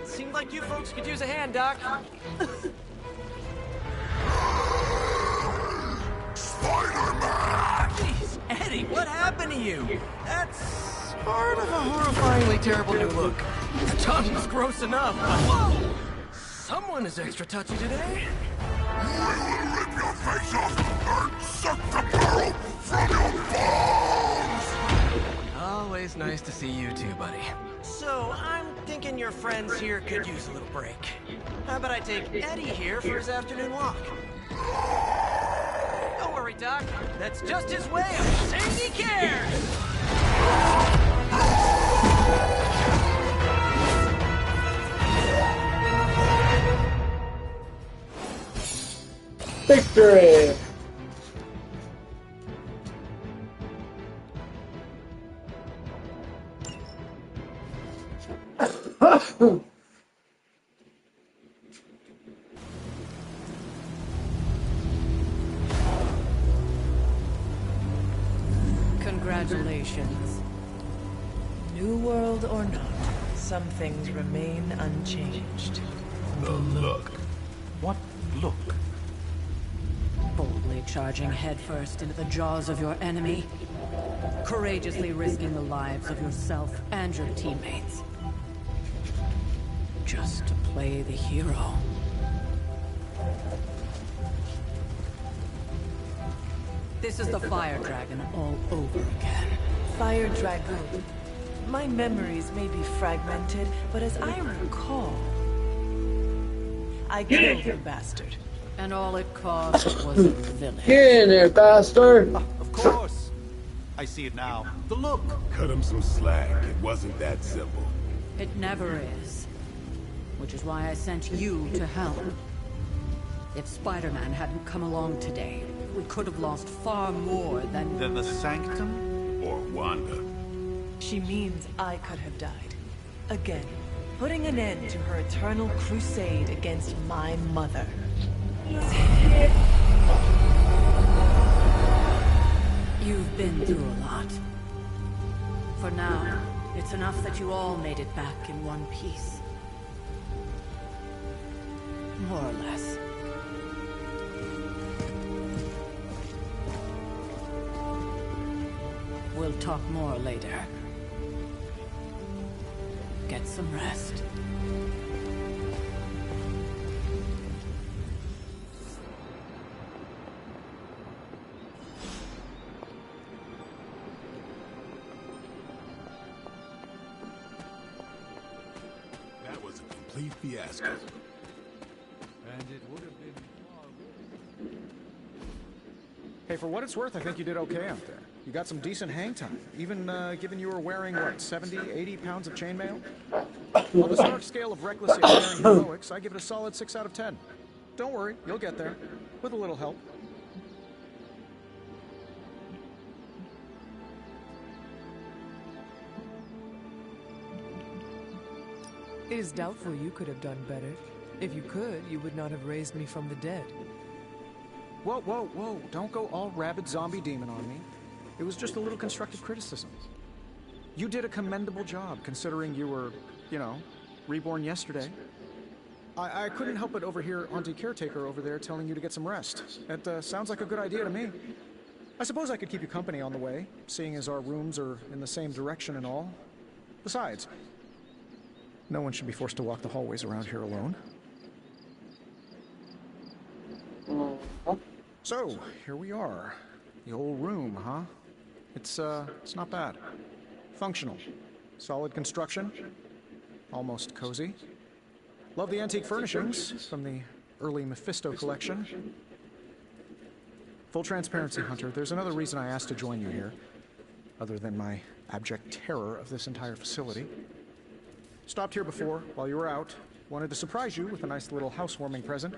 Seemed like you folks could use a hand, Doc. Spider-Man! Jeez, Eddie, what happened to you? That's part of a horrifyingly terrible new look. The tongue's gross enough, but whoa! Someone is extra touchy today. We will rip your face off and suck the marrow from your bones! Always nice to see you too, buddy. So, I'm thinking your friends here could use a little break. How about I take Eddie here for his afternoon walk? Don't worry, Doc. That's just his way of saying he cares! Victory! Congratulations. New world or not, some things remain unchanged. The look. What look? Boldly charging headfirst into the jaws of your enemy. Courageously risking the lives of yourself and your teammates. just to play the hero. This is the Fire Dragon all over again. Fire Dragoon. My memories may be fragmented, but as I recall, I killed the bastard. And all it cost was a village. Get in there, bastard! Of course. I see it now. The look. Cut him some slack. It wasn't that simple. It never is. Which is why I sent you to help. If Spider-Man hadn't come along today, we could have lost far more than... Than the Sanctum? Or Wanda. She means I could have died. Again, putting an end to her eternal crusade against my mother. You've been through a lot. For now, it's enough that you all made it back in one piece. More or less. We'll talk more later. Get some rest. That was a complete fiasco. And it would have been far worse. Hey, for what it's worth, I think you did okay out there. You got some decent hang time, even given you were wearing, what, 70, 80 pounds of chainmail? On the Stark scale of reckless yet daring heroics, I give it a solid 6 out of 10. Don't worry, you'll get there, with a little help. It is doubtful you could have done better. If you could, you would not have raised me from the dead. Whoa, whoa, whoa, don't go all rabid zombie demon on me. It was just a little constructive criticism. You did a commendable job, considering you were, you know, reborn yesterday. I couldn't help but overhear Auntie Caretaker over there telling you to get some rest. It sounds like a good idea to me. I suppose I could keep you company on the way, seeing as our rooms are in the same direction and all. Besides, no one should be forced to walk the hallways around here alone. So, here we are. The old room, huh? It's not bad. Functional. Solid construction. Almost cozy. Love the antique furnishings from the early Mephisto collection. Full transparency, Hunter, there's another reason I asked to join you here, other than my abject terror of this entire facility. Stopped here before, while you were out. Wanted to surprise you with a nice little housewarming present.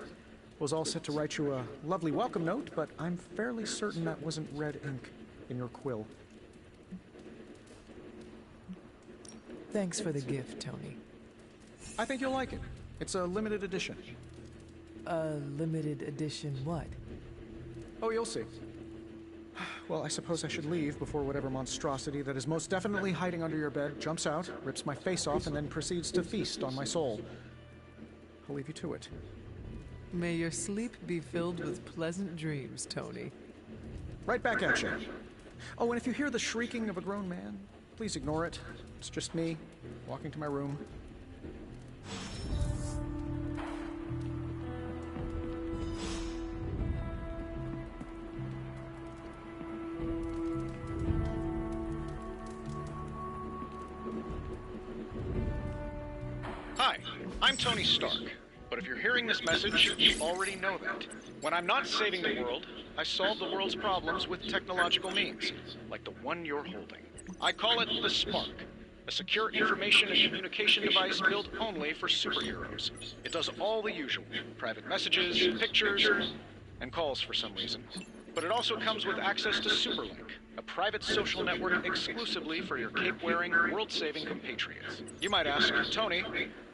Was all set to write you a lovely welcome note, but I'm fairly certain that wasn't red ink in your quill. Thanks for the gift, Tony. I think you'll like it. It's a limited edition. A limited edition what? Oh, you'll see. Well, I suppose I should leave before whatever monstrosity that is most definitely hiding under your bed jumps out, rips my face off, and then proceeds to feast on my soul. I'll leave you to it. May your sleep be filled with pleasant dreams, Tony. Right back at you. Oh, and if you hear the shrieking of a grown man, please ignore it. It's just me, walking to my room. Hi, I'm Tony Stark. But if you're hearing this message, you already know that. When I'm not saving the world, I solve the world's problems with technological means, like the one you're holding. I call it the Spark, a secure information and communication device built only for superheroes. It does all the usual, private messages, pictures, and calls for some reason. But it also comes with access to Superlink, a private social network exclusively for your cape-wearing, world-saving compatriots. You might ask, Tony,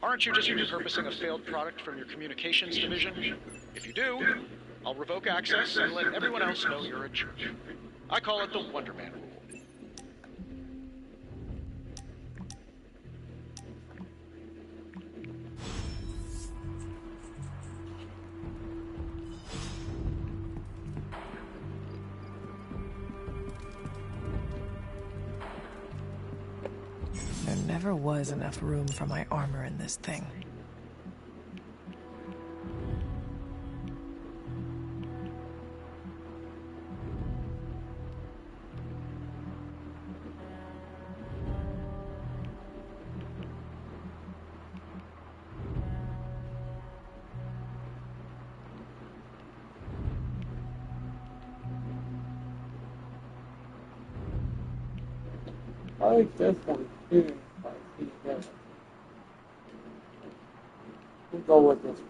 aren't you just repurposing a failed product from your communications division? If you do, I'll revoke access and let everyone else know you're a jerk. I call it the Wonder Man rule. There never was enough room for my armor in this thing. like this one too. We'll go with this one.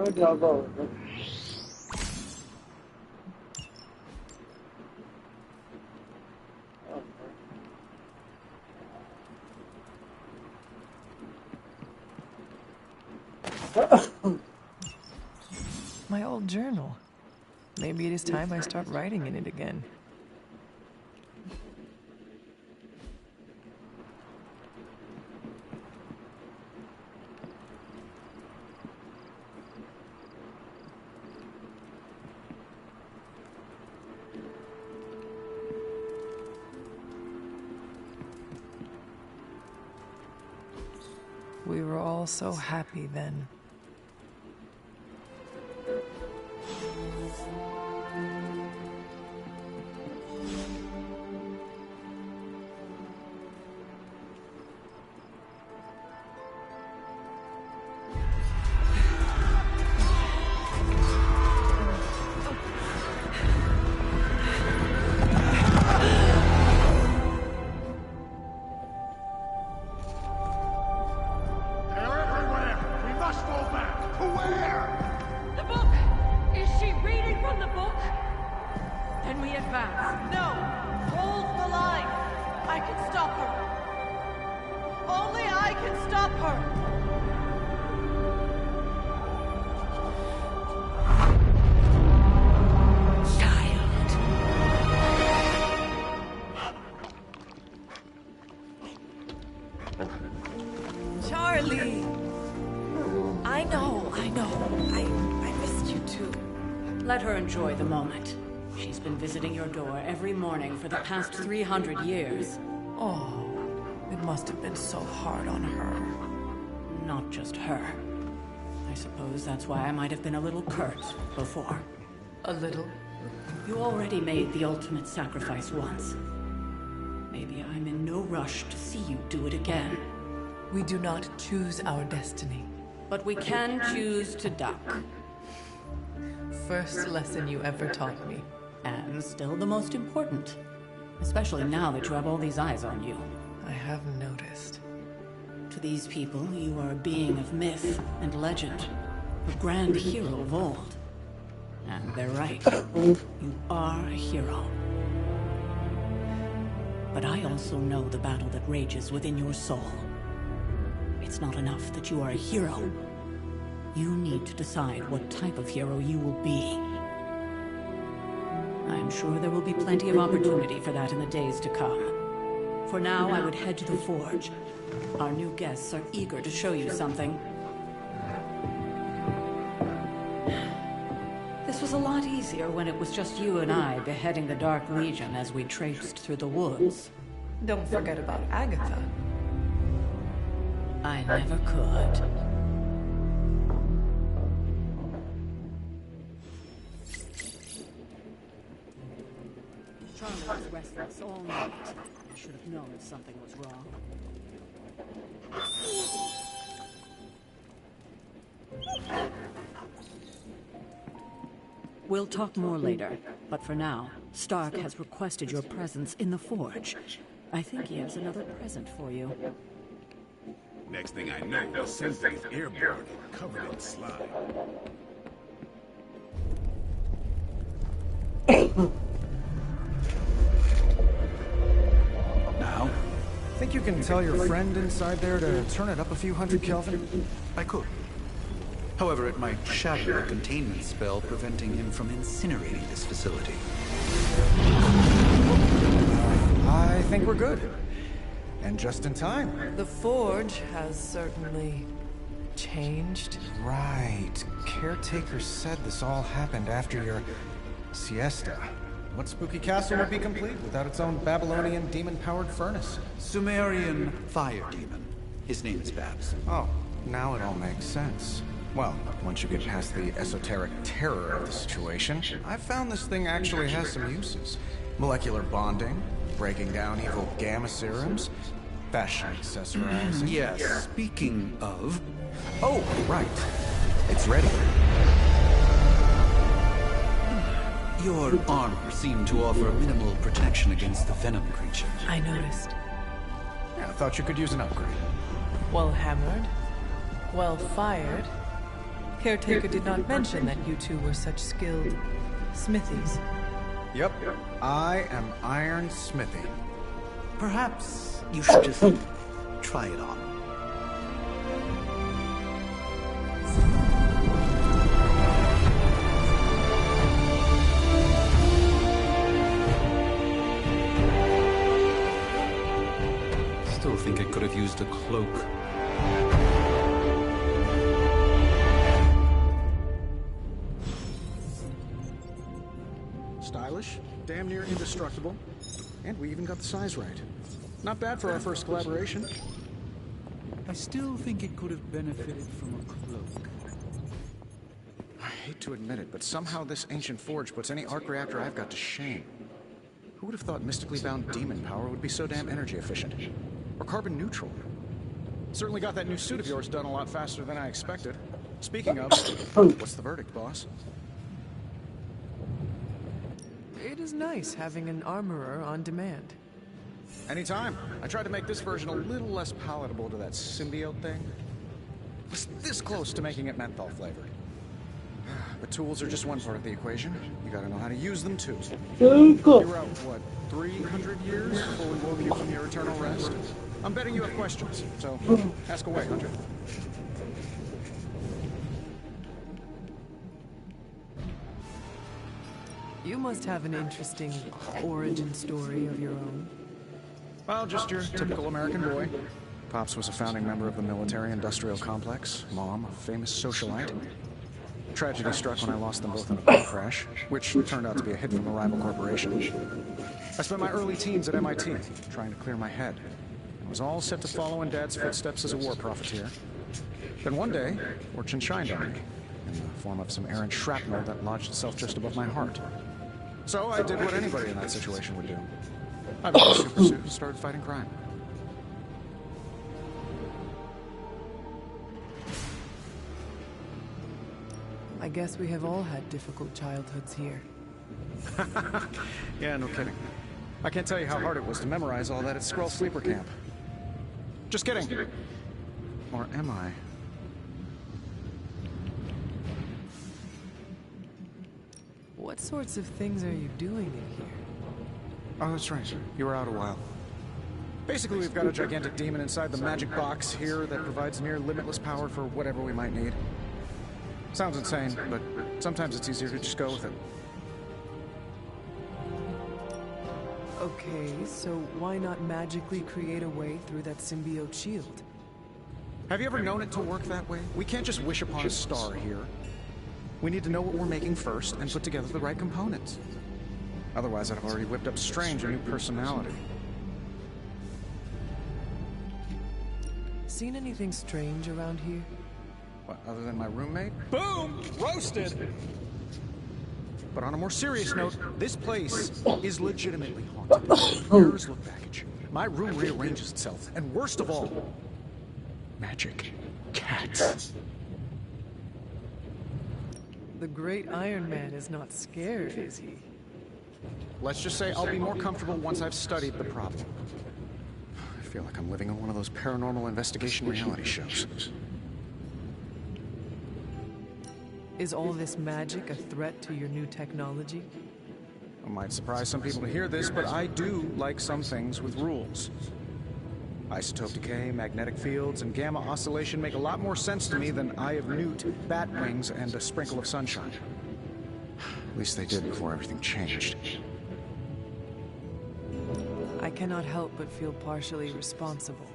Maybe I'll go with this. My old journal. Maybe it is time I start writing in it again. We were all so happy then. Charlie! I know. I missed you too. Let her enjoy the moment. She's been visiting your door every morning for the past 300 years. Oh, it must have been so hard on her. Not just her. I suppose that's why I might have been a little curt before. A little? You already made the ultimate sacrifice once. Maybe I'm in no rush to see you do it again. We do not choose our destiny. But we can choose to duck. First lesson you ever taught me. And still the most important. Especially now that you have all these eyes on you. I have noticed. To these people, you are a being of myth and legend. A grand hero of old. And they're right. You are a hero. But I also know the battle that rages within your soul. It's not enough that you are a hero. You need to decide what type of hero you will be. I'm sure there will be plenty of opportunity for that in the days to come. For now, I would head to the forge. Our new guests are eager to show you something. This was a lot easier when it was just you and I beheading the Dark Legion as we traipsed through the woods. Don't forget about Agatha. I never could. Charlie was restless all night. I should have known something was wrong. We'll talk more later, but for now, Stark has requested your presence in the forge. I think he has another present for you. Next thing I know, the Sentry's airborne and covered in slime. Now? Think you can tell your friend inside there to turn it up a few hundred Kelvin? I could. However, it might shatter the containment spell preventing him from incinerating this facility. I think we're good. And just in time. The forge has certainly changed. Right. Caretaker said this all happened after your siesta. What spooky castle would be complete without its own Babylonian demon-powered furnace? Sumerian fire demon. His name is Babs. Oh, now it all makes sense. Well, once you get past the esoteric terror of the situation, I've found this thing actually has some uses. Molecular bonding, breaking down evil gamma serums, fashion accessorizing. Yes, speaking of... Oh, right. It's ready. Your armor seemed to offer minimal protection against the venom creature. I noticed. Yeah, I thought you could use an upgrade. Well hammered. Well fired. Caretaker did not mention that you two were such skilled smithies. Yep, I am Iron Smithy. Perhaps you should just try it on. Still think it could have used a cloak. Stylish, damn near indestructible, and we even got the size right. Not bad for our first collaboration. I still think it could have benefited from a cloak. I hate to admit it, but somehow this ancient forge puts any arc reactor I've got to shame. Who would have thought mystically bound demon power would be so damn energy efficient? Or carbon neutral? Certainly got that new suit of yours done a lot faster than I expected. Speaking of, what's the verdict, boss? It is nice having an armorer on demand. Anytime. I tried to make this version a little less palatable to that symbiote thing. Was this close to making it menthol flavored. But tools are just one part of the equation. You gotta know how to use them too. You were out, what, 300 years before we woke you from your eternal rest? I'm betting you have questions, so ask away, Hunter. You must have an interesting origin story of your own. Well, just your typical American boy. Pops was a founding member of the military-industrial complex. Mom, a famous socialite. Tragedy struck when I lost them both in a car crash, which turned out to be a hit from a rival corporation. I spent my early teens at MIT, trying to clear my head. I was all set to follow in Dad's footsteps as a war profiteer. Then one day, fortune shined on me, in the form of some errant shrapnel that lodged itself just above my heart. So I did what anybody in that situation would do. I became a super suit and started fighting crime. I guess we have all had difficult childhoods here. Yeah, no kidding. I can't tell you how hard it was to memorize all that at Skrull Sleeper Camp. Just kidding. Or am I? What sorts of things are you doing in here? Oh, that's right. You were out a while. Basically, we've got a gigantic demon inside the magic box here that provides near limitless power for whatever we might need. Sounds insane, but sometimes it's easier to just go with it. Okay, so why not magically create a way through that symbiote shield? Have you ever known it to work that way? We can't just wish upon a star here. We need to know what we're making first and put together the right components. Otherwise, I'd have already whipped up Strange a new personality. Seen anything strange around here? What, other than my roommate? Boom! Roasted! But on a more serious note, this place is legitimately haunted. Years look back at you. My room rearranges itself, and worst of all, magic cats. The great Iron Man is not scared, is he? Let's just say I'll be more comfortable once I've studied the problem. I feel like I'm living in one of those paranormal investigation reality shows. Is all this magic a threat to your new technology? It might surprise some people to hear this, but I do like some things with rules. Isotope decay, magnetic fields, and gamma oscillation make a lot more sense to me than Eye of Newt, bat wings, and a sprinkle of sunshine. At least they did before everything changed. I cannot help but feel partially responsible.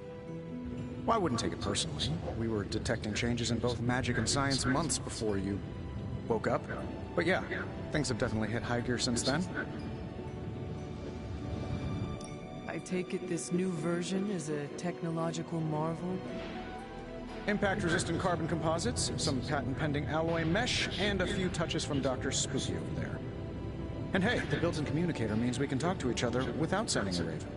Well, I wouldn't take it personally. We were detecting changes in both magic and science months before you woke up. But yeah, things have definitely hit high gear since then. I take it this new version is a technological marvel? Impact-resistant carbon composites, some patent-pending alloy mesh, and a few touches from Dr. Spooky over there. And hey, the built-in communicator means we can talk to each other without sending a raven.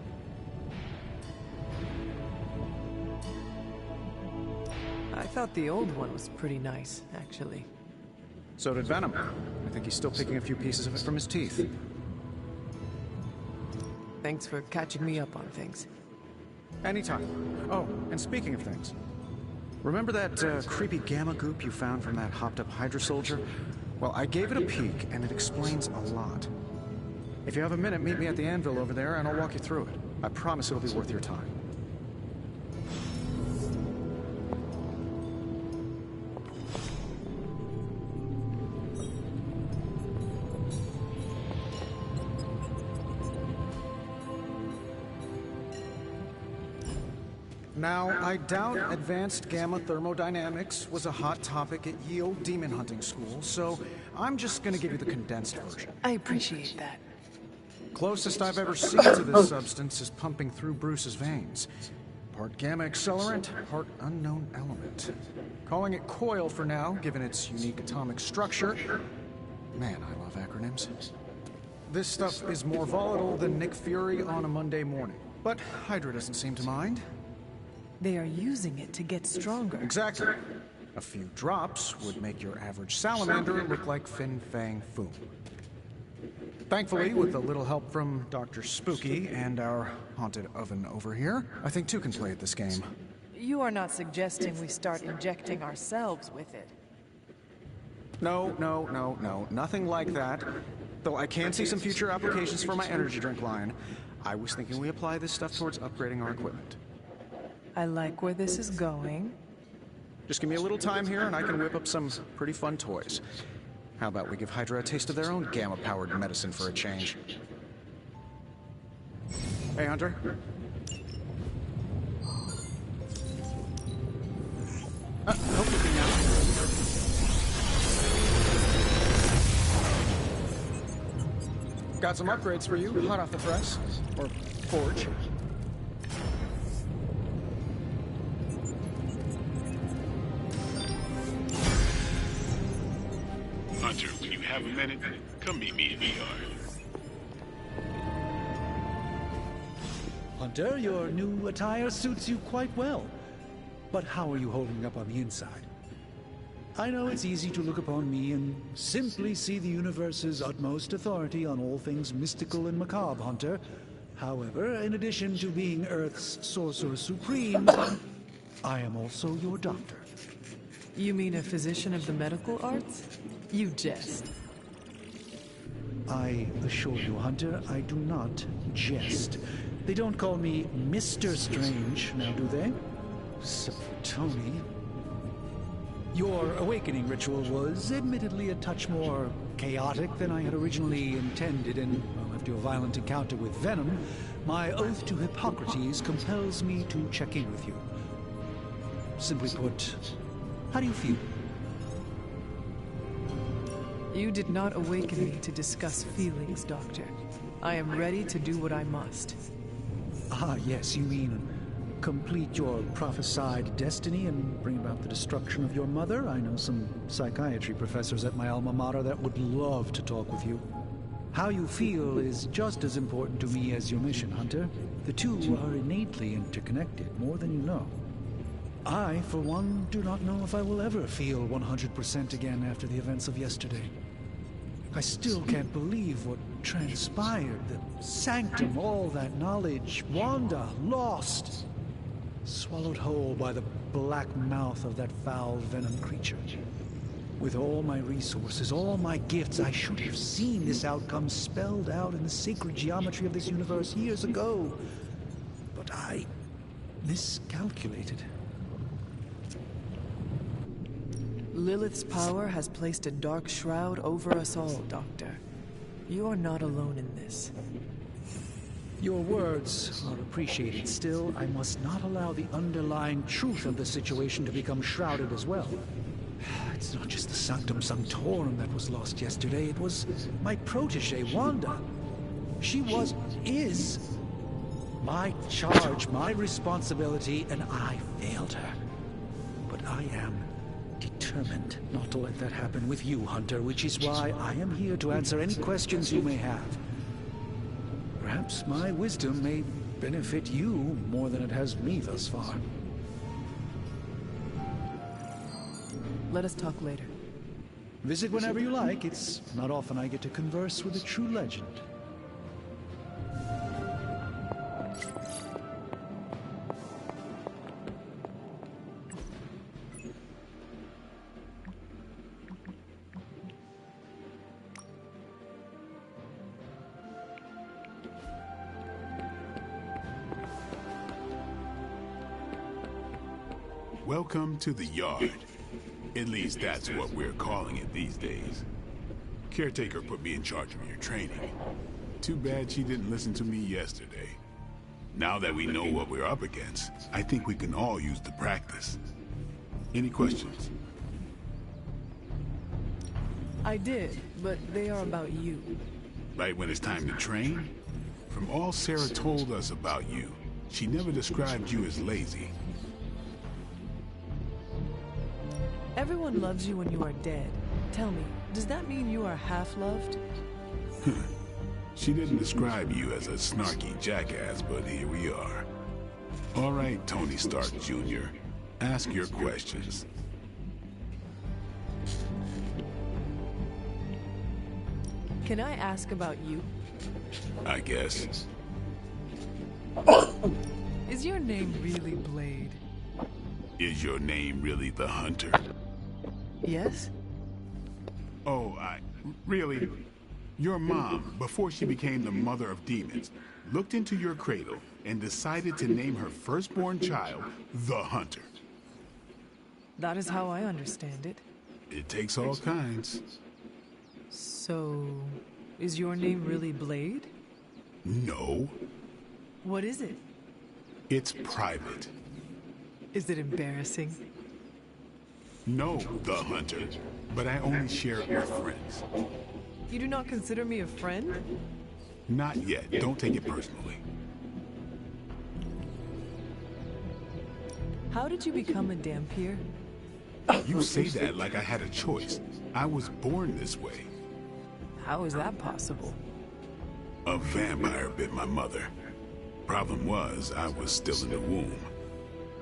I thought the old one was pretty nice, actually. So did Venom. I think he's still picking a few pieces of it from his teeth. Thanks for catching me up on things. Anytime. Oh, and speaking of things, remember that creepy gamma goop you found from that hopped-up Hydra soldier? Well, I gave it a peek, and it explains a lot. If you have a minute, meet me at the anvil over there, and I'll walk you through it. I promise it'll be worth your time. Now, I doubt advanced gamma thermodynamics was a hot topic at Ye Olde Demon Hunting School, so I'm just gonna give you the condensed version. I appreciate that. Closest I've ever seen to this substance is pumping through Bruce's veins. Part gamma accelerant, part unknown element. Calling it coil for now, given its unique atomic structure. Man, I love acronyms. This stuff is more volatile than Nick Fury on a Monday morning, but Hydra doesn't seem to mind. They are using it to get stronger. Exactly. A few drops would make your average salamander look like Fin Fang Foom. Thankfully, with a little help from Dr. Spooky and our haunted oven over here, I think two can play at this game. You are not suggesting we start injecting ourselves with it. No, nothing like that. Though I can see some future applications for my energy drink line. I was thinking we apply this stuff towards upgrading our equipment. I like where this is going. Just give me a little time here and I can whip up some pretty fun toys. How about we give Hydra a taste of their own gamma-powered medicine for a change? Hey, Hunter. Hope you can now. Got some upgrades for you, hot off the press. Or forge. Hunter, when you have a minute, come meet me in the yard. Hunter, your new attire suits you quite well. But how are you holding up on the inside? I know it's easy to look upon me and simply see the universe's utmost authority on all things mystical and macabre, Hunter. However, in addition to being Earth's Sorcerer Supreme, I am also your doctor. You mean a physician of the medical arts? You jest. I assure you, Hunter, I do not jest. They don't call me Mr. Strange, now do they? Except for Tony. Your awakening ritual was admittedly a touch more chaotic than I had originally intended, and well, after a violent encounter with Venom, my oath to Hippocrates compels me to check in with you. Simply put, how do you feel? You did not awaken me to discuss feelings, Doctor. I am ready to do what I must. Ah, yes, you mean complete your prophesied destiny and bring about the destruction of your mother? I know some psychiatry professors at my alma mater that would love to talk with you. How you feel is just as important to me as your mission, Hunter. The two are innately interconnected, more than you know. I, for one, do not know if I will ever feel 100% again after the events of yesterday. I still can't believe what transpired. The sanctum, all that knowledge, Wanda, lost. Swallowed whole by the black mouth of that foul venom creature. With all my resources, all my gifts, I should have seen this outcome spelled out in the sacred geometry of this universe years ago. But I miscalculated. Lilith's power has placed a dark shroud over us all, Doctor. You are not alone in this. Your words are appreciated. Still, I must not allow the underlying truth of the situation to become shrouded as well. It's not just the Sanctum Sanctorum that was lost yesterday. It was my protege, Wanda. She is my charge, my responsibility, and I failed her. But I am determined not to let that happen with you, Hunter, which is why I am here to answer any questions you may have. Perhaps my wisdom may benefit you more than it has me thus far. Let us talk later. Visit whenever you like. It's not often I get to converse with a true legend. Welcome to the yard. At least that's what we're calling it these days. Caretaker put me in charge of your training. Too bad she didn't listen to me yesterday. Now that we know what we're up against, I think we can all use the practice. Any questions? I did, but they are about you. Right when it's time to train? From all Sarah told us about you, she never described you as lazy. Everyone loves you when you are dead. Tell me, does that mean you are half-loved? She didn't describe you as a snarky jackass, but here we are. All right, Tony Stark Jr., ask your questions. Can I ask about you? I guess. Is your name really Blade? Is your name really the Hunter? Yes? Oh, really? Your mom, before she became the mother of demons, looked into your cradle and decided to name her firstborn child the Hunter. That is how I understand it. It takes all kinds. So, is your name really Blade? No. What is it? It's private. Is it embarrassing? No, the Hunter. But I only share it with friends. You do not consider me a friend? Not yet. Don't take it personally. How did you become a Dhampir? You say that like I had a choice. I was born this way. How is that possible? A vampire bit my mother. Problem was, I was still in the womb.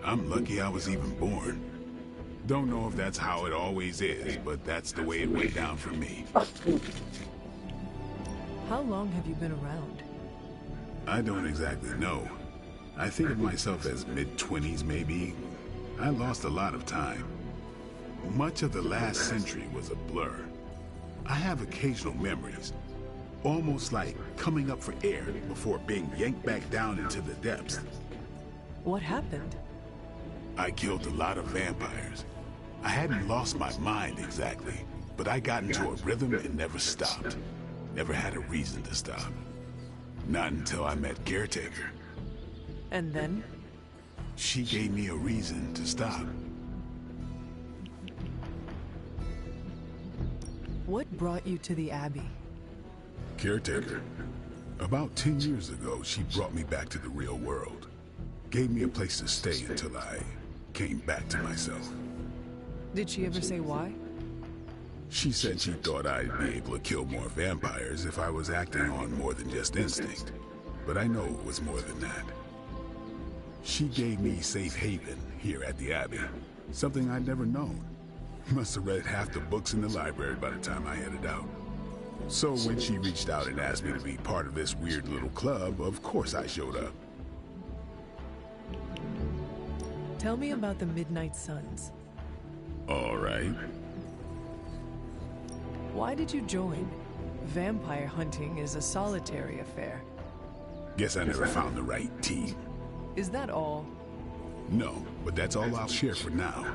I'm lucky I was even born. Don't know if that's how it always is, but that's the way it went down for me. How long have you been around? I don't exactly know. I think of myself as mid-20s, maybe. I lost a lot of time. Much of the last century was a blur. I have occasional memories, almost like coming up for air before being yanked back down into the depths. What happened? I killed a lot of vampires. I hadn't lost my mind exactly, but I got into a rhythm and never stopped. Never had a reason to stop. Not until I met Caretaker. And then? She gave me a reason to stop. What brought you to the Abbey? Caretaker. About 10 years ago, she brought me back to the real world. Gave me a place to stay until I came back to myself. Did she ever say why? She said she thought I'd be able to kill more vampires if I was acting on more than just instinct. But I know it was more than that. She gave me safe haven here at the Abbey. Something I'd never known. Must have read half the books in the library by the time I headed out. So when she reached out and asked me to be part of this weird little club, of course I showed up. Tell me about the Midnight Suns. All right. Why did you join? Vampire hunting is a solitary affair. Guess I never found the right team. Is that all? No, but that's all I'll share for now.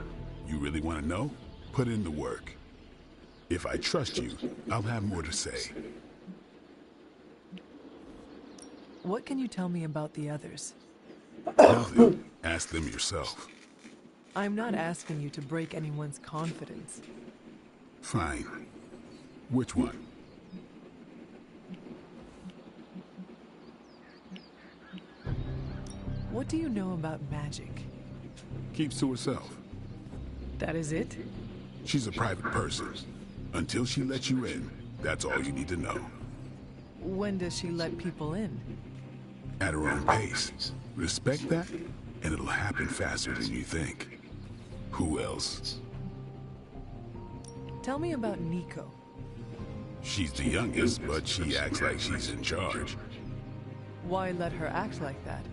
You really want to know? Put in the work. If I trust you, I'll have more to say. What can you tell me about the others? Nothing. Ask them yourself. I'm not asking you to break anyone's confidence. Fine. Which one? What do you know about magic? Keeps to herself. That is it? She's a private person. Until she lets you in, that's all you need to know. When does she let people in? At her own pace. Respect that, and it'll happen faster than you think. Who else? Tell me about Nico. She's the youngest, but she acts like she's in charge. Why let her act like that?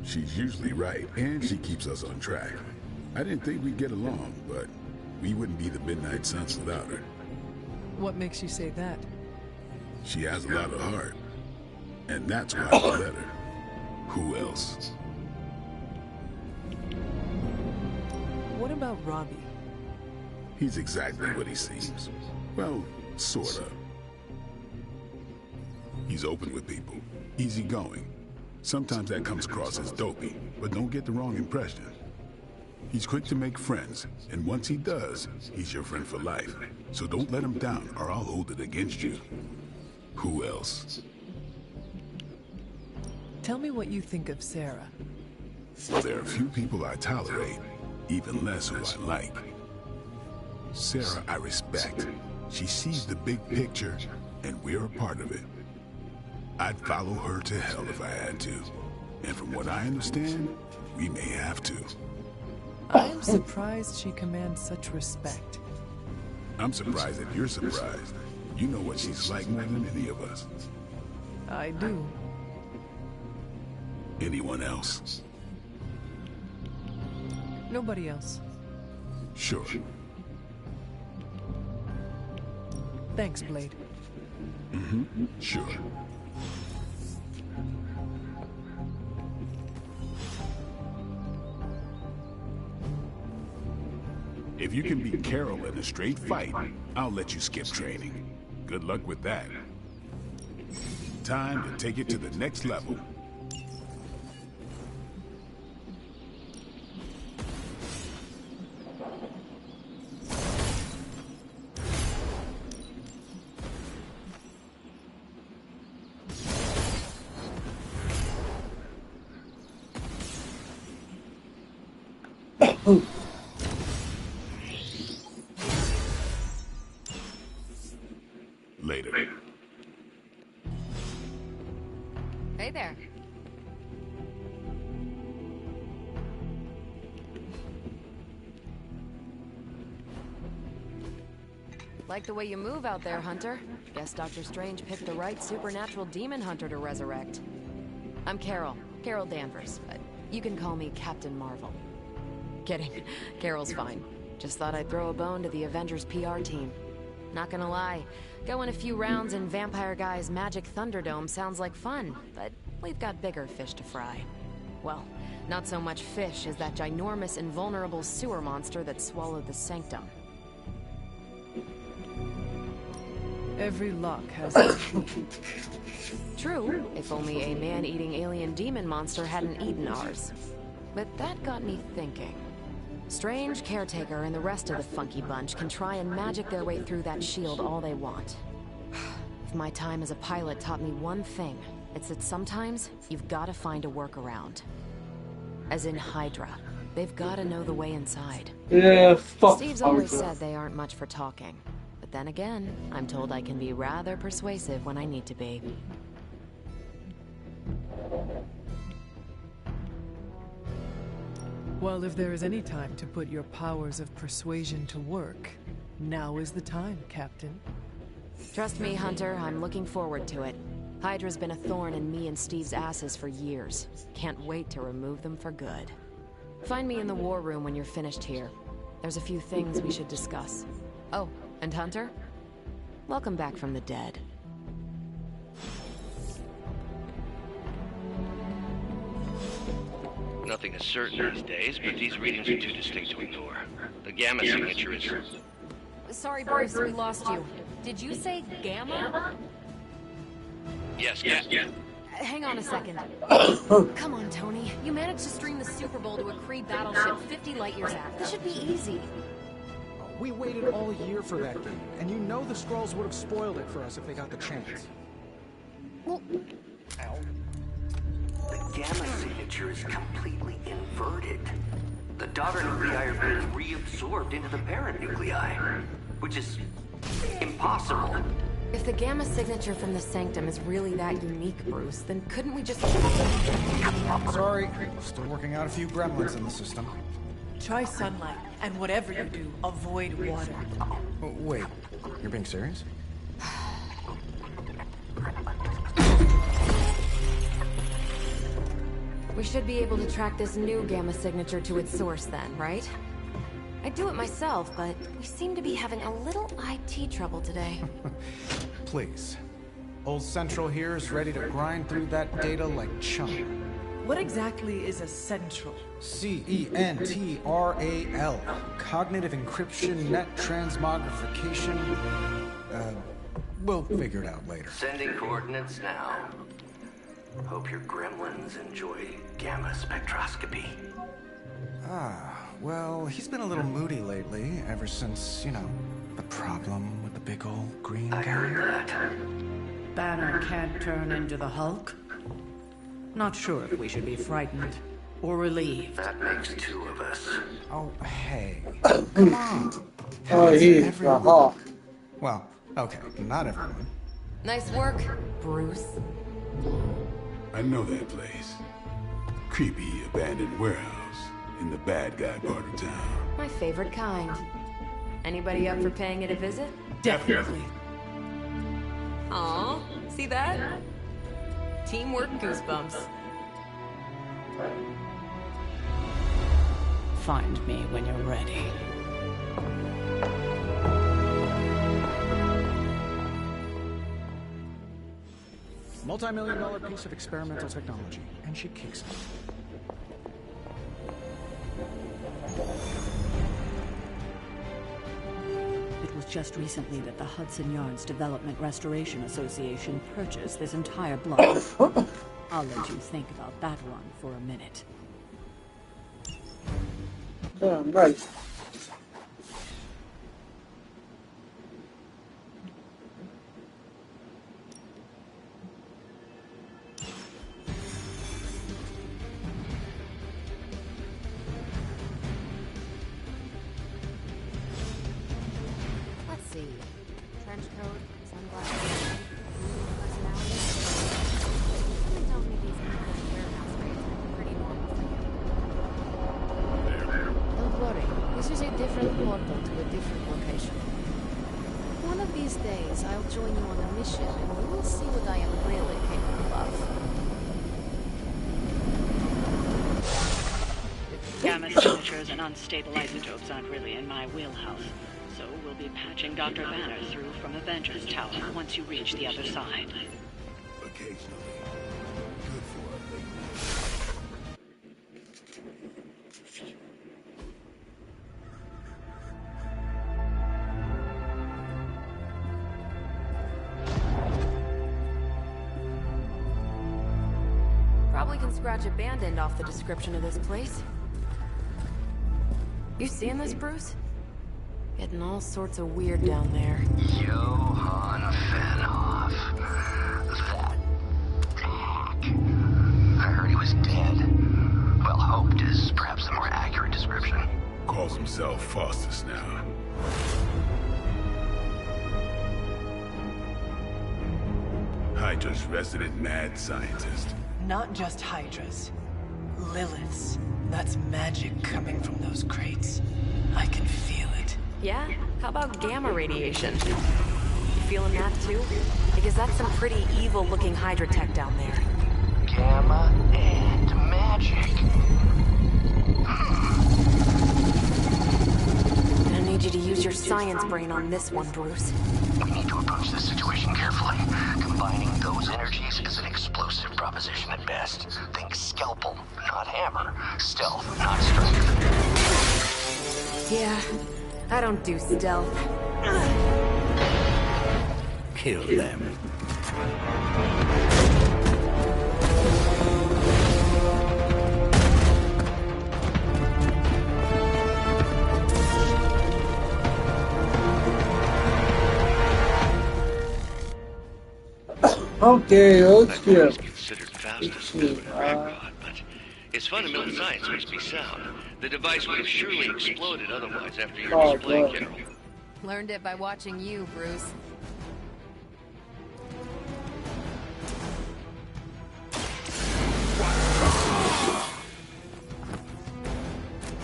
She's usually right, and she keeps us on track. I didn't think we'd get along, but we wouldn't be the Midnight Suns without her. What makes you say that? She has a lot of heart, and that's why I let her. Who else? What about Robbie? He's exactly what he seems. Well, sort of. He's open with people, easygoing. Sometimes that comes across as dopey, but don't get the wrong impression. He's quick to make friends, and once he does, he's your friend for life. So don't let him down, or I'll hold it against you. Who else? Tell me what you think of Sarah. There are few people I tolerate, even less who I like. Sarah I respect. She sees the big picture, and we're a part of it. I'd follow her to hell if I had to. And from what I understand, we may have to. I am surprised she commands such respect. I'm surprised that you're surprised. You know what she's like more than any of us. I do. Anyone else? Nobody else. Sure. Thanks, Blade. Sure. If you can beat Carol in a straight fight, I'll let you skip training. Good luck with that. Time to take it to the next level. Later. Hey there. Like the way you move out there, Hunter. Guess Dr. Strange picked the right supernatural demon hunter to resurrect. I'm Carol Danvers, but you can call me Captain Marvel. Kidding. Carol's fine. Just thought I'd throw a bone to the Avengers PR team. Not gonna lie, going a few rounds in Vampire Guy's Magic Thunderdome sounds like fun, but we've got bigger fish to fry. Well, not so much fish as that ginormous invulnerable sewer monster that swallowed the Sanctum. Every lock has its key. True, if only a man-eating alien demon monster hadn't eaten ours. But that got me thinking. Strange, Caretaker, and the rest of the funky bunch can try and magic their way through that shield all they want. If my time as a pilot taught me one thing, it's that sometimes you've got to find a workaround. As in Hydra. They've got to know the way inside. Yeah, fuck Steve's always said they aren't much for talking. But then again, I'm told I can be rather persuasive when I need to be. Well, if there is any time to put your powers of persuasion to work, now is the time, Captain. Trust me, Hunter, I'm looking forward to it. Hydra's been a thorn in me and Steve's asses for years. Can't wait to remove them for good. Find me in the war room when you're finished here. There's a few things we should discuss. Oh, and Hunter? Welcome back from the dead. Nothing is certain these days, but these readings are too distinct to ignore. The Gamma signature is... Sorry, Bruce, we lost you. Did you say Gamma? Yes. Hang on a second. Come on, Tony. You managed to stream the Super Bowl to a Kree battleship 50 light years out. This should be easy. We waited all year for that game, and you know the Skrulls would have spoiled it for us if they got the chance. Well... Ow. The Gamma signature is completely inverted. The daughter nuclei are being reabsorbed into the parent nuclei, which is impossible. If the Gamma signature from the Sanctum is really that unique, Bruce, then couldn't we just... Sorry, still working out a few gremlins in the system. Try sunlight, and whatever you do, avoid water. Oh, wait, you're being serious? We should be able to track this new gamma signature to its source then, right? I'd do it myself, but we seem to be having a little IT trouble today. Please. Old Central here is ready to grind through that data like chum. What exactly is a central? CENTRAL. Cognitive encryption, net transmogrification. We'll figure it out later. Sending coordinates now. Hope your gremlins enjoy gamma spectroscopy. Well, he's been a little moody lately, ever since, you know, the problem with the big old green guy. I heard that. Banner can't turn into the Hulk? Not sure if we should be frightened or relieved. That makes two of us. Oh, hey. Come on. Oh, he's the Hulk. Well, okay, not everyone. Nice work, Bruce. I know that place. Creepy abandoned warehouse in the bad guy part of town. My favorite kind. Anybody up for paying it a visit? Definitely. Aw, see that? Teamwork goosebumps. Find me when you're ready. Multi-million-dollar piece of experimental technology, and she kicks it. It was just recently that the Hudson Yards Development Restoration Association purchased this entire block. I'll let you think about that one for a minute. Damn right. Let's see. Trench coat, sunglasses, personality. Something tells me these people in warehouse raids are pretty normal for you. Don't worry. This is a different portal to a different location. One of these days, I'll join you on a mission, and you will see what I am really capable of. Gamma signatures and unstable isotopes aren't really in my wheelhouse, so we'll be patching Dr. Banner through from Avengers Tower once you reach the other side. Occasionally. Good for a lady. Probably can scratch a band end off the description of this place. You seeing this, Bruce? Getting all sorts of weird down there. Johann Fenhoff. That hack. I heard he was dead. Well, hoped is perhaps a more accurate description. Calls himself Faustus now. Hydra's resident mad scientist. Not just Hydras. Liliths. That's magic coming from those crates. I can feel it. Yeah? How about gamma radiation? You feeling that too? Because that's some pretty evil-looking Hydra tech down there. Gamma and magic. I need you to use your science brain on this one, Bruce. We need to approach this situation carefully. Combining those energies is an explosive proposition at best. Think scalpel, not hammer. Stealth, not strength. Yeah, I don't do stealth. Kill them. Okay, let's I've go. always considered Faustus a bit of a crackpot, but his fundamental science must be sound. The device would have surely exploded otherwise after your display, boy. Carol. Learned it by watching you, Bruce.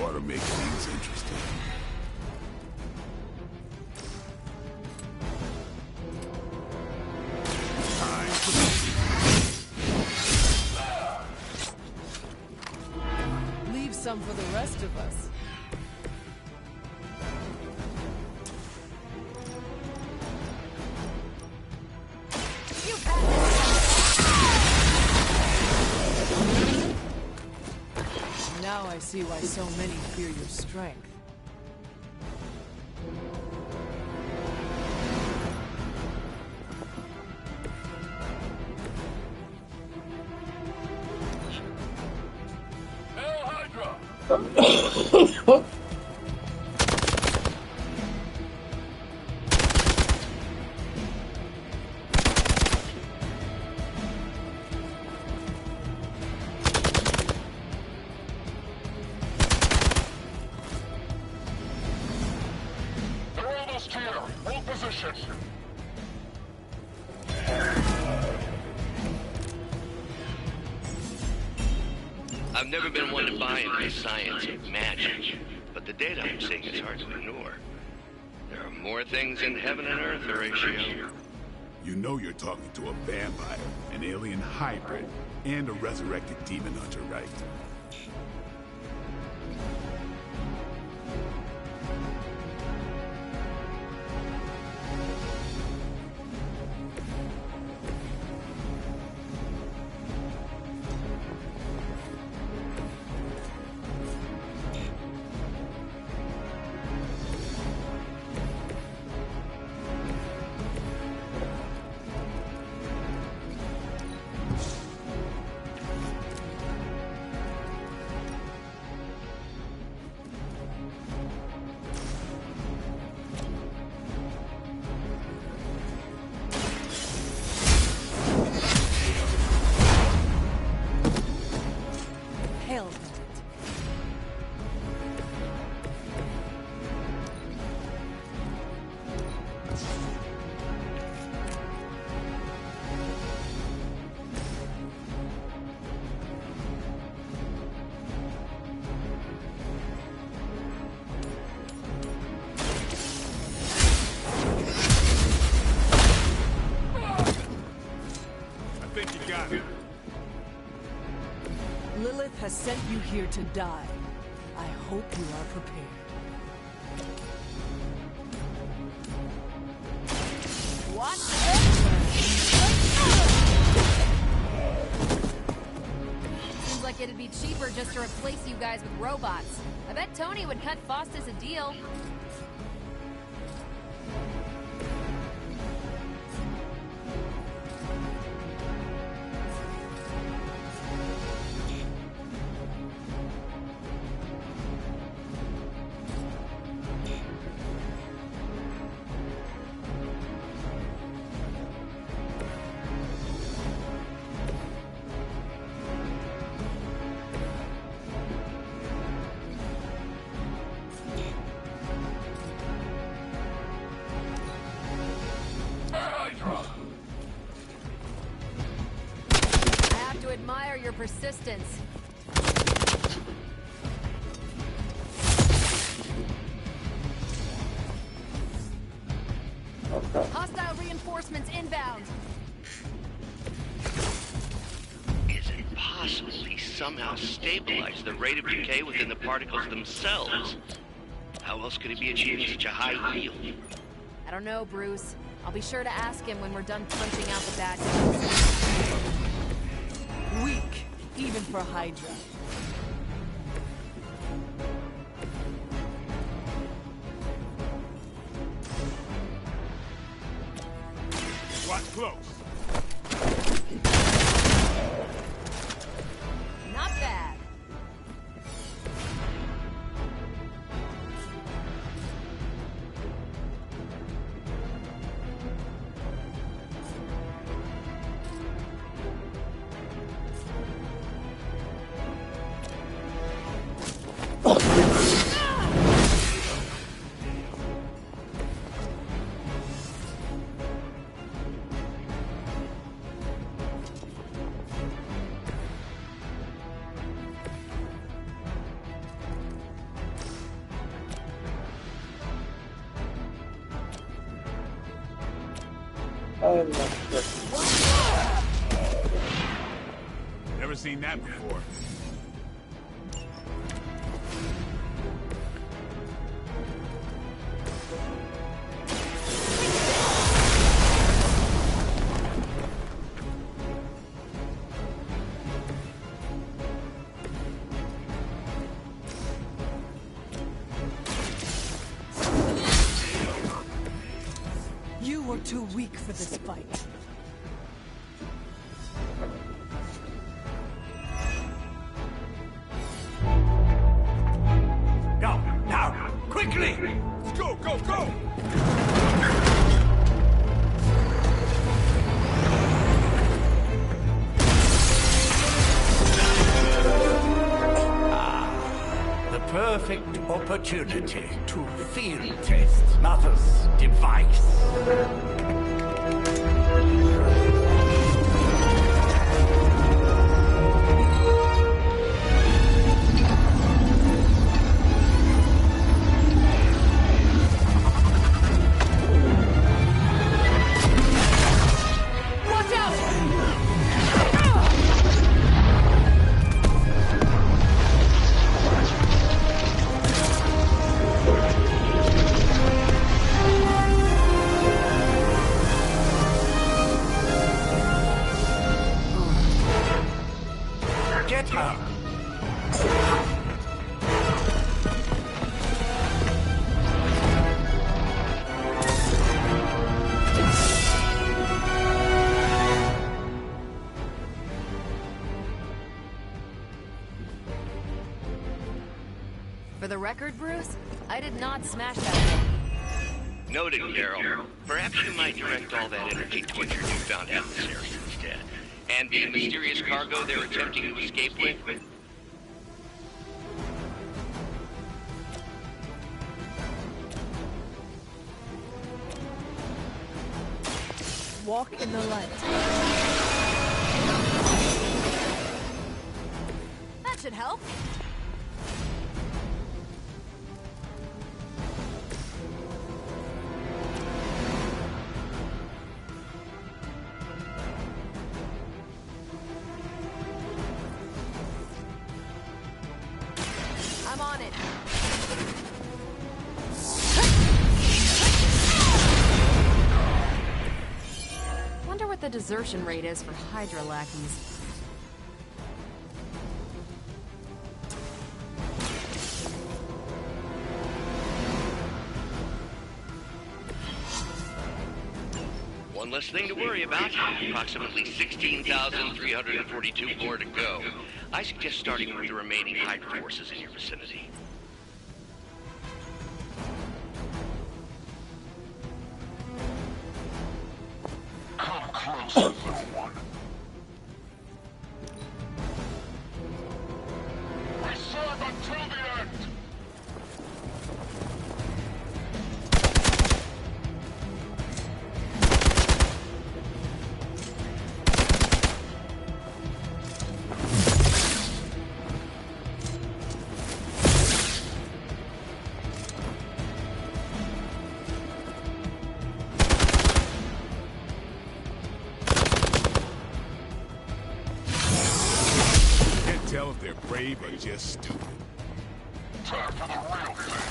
Ought to make things some for the rest of us. Now I see why so many fear your strength. I've never been one to buy into the science of magic, but the data I'm seeing is hard to ignore. There are more things in heaven and earth, Horatio. You know you're talking to a vampire, an alien hybrid, and a resurrected demon hunter, right? Lilith has sent you here to die. I hope you are prepared. What? Seems like it'd be cheaper just to replace you guys with robots. I bet Tony would cut Faustus a deal. Admire your persistence. Hostile reinforcements inbound. Is it possible he somehow stabilized the rate of decay within the particles themselves? How else could he be achieving such a high yield? I don't know, Bruce. I'll be sure to ask him when we're done punching out the bad guys. Weak, even for Hydra. Watch close. Not bad. Never seen that before. too weak for this fight. Go, now, quickly! Let's go, go, go! The perfect opportunity to field test Mother's device. Watch out! Get her! For the record, Bruce, I did not smash that thing. Noted, Carol. Perhaps you might direct all that energy towards your newfound adversaries instead. And the mysterious cargo they're attempting to escape with? Walk in the light. That should help. I'm on it. Wonder what the desertion rate is for Hydra lackeys. One less thing to worry about. Approximately 16,342 more to go. I suggest starting with the remaining Hydra forces in your vicinity. Come closer, little one. We serve until the end! Tell if they're brave or just stupid. Time for the real thing.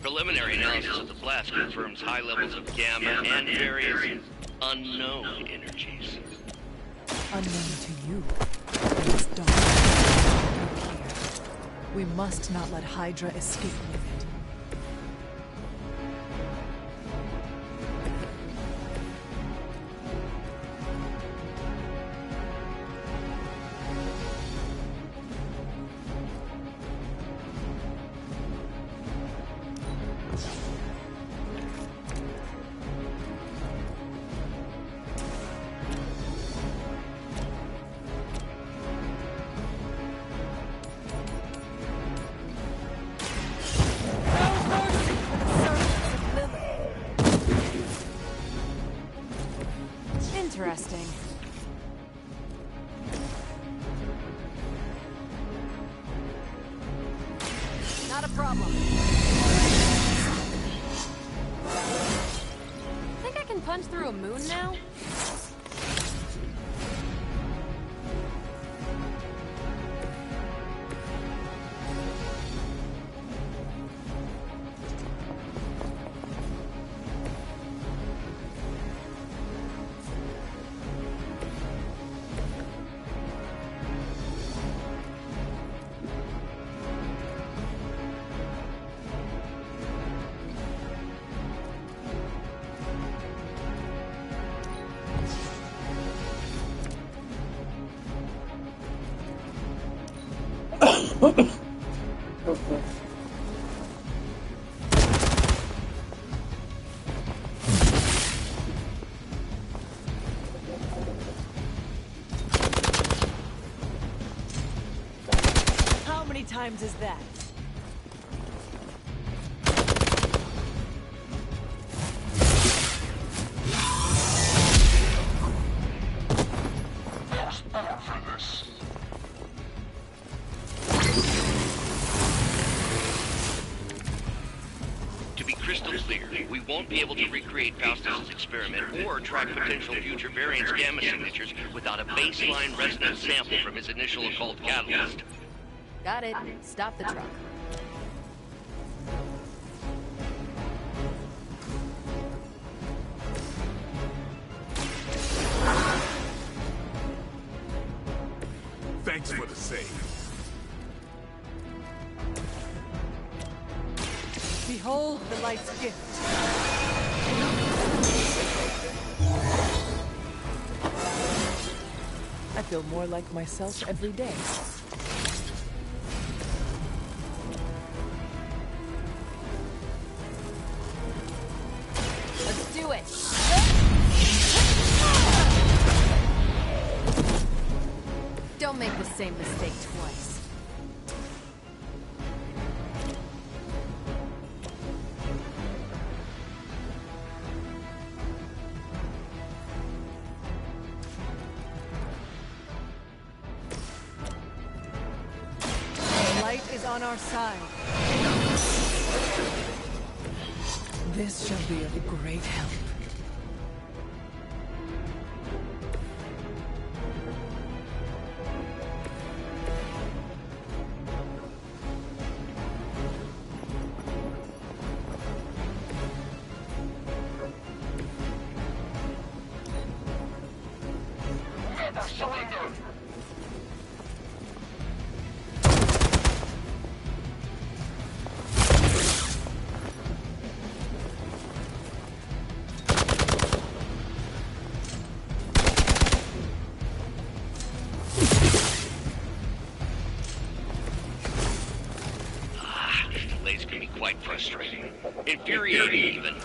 Preliminary analysis of the blast confirms high levels of gamma and various unknown energies. Unknown to you. It's dark. Look here. We must not let Hydra escape with it. Interesting. Not a problem. Think I can punch through a moon now? How many times is that? To be crystal clear, we won't be able to recreate Faustus' experiment or track potential future variants' gamma signatures without a baseline resonance sample from his initial occult catalyst. Got it. Stop the truck. Thanks for the save. Behold the light's gift. I feel more like myself every day. Let's do it. Don't make the same mistake twice. On our side. This shall be of great help. Infuriating, even.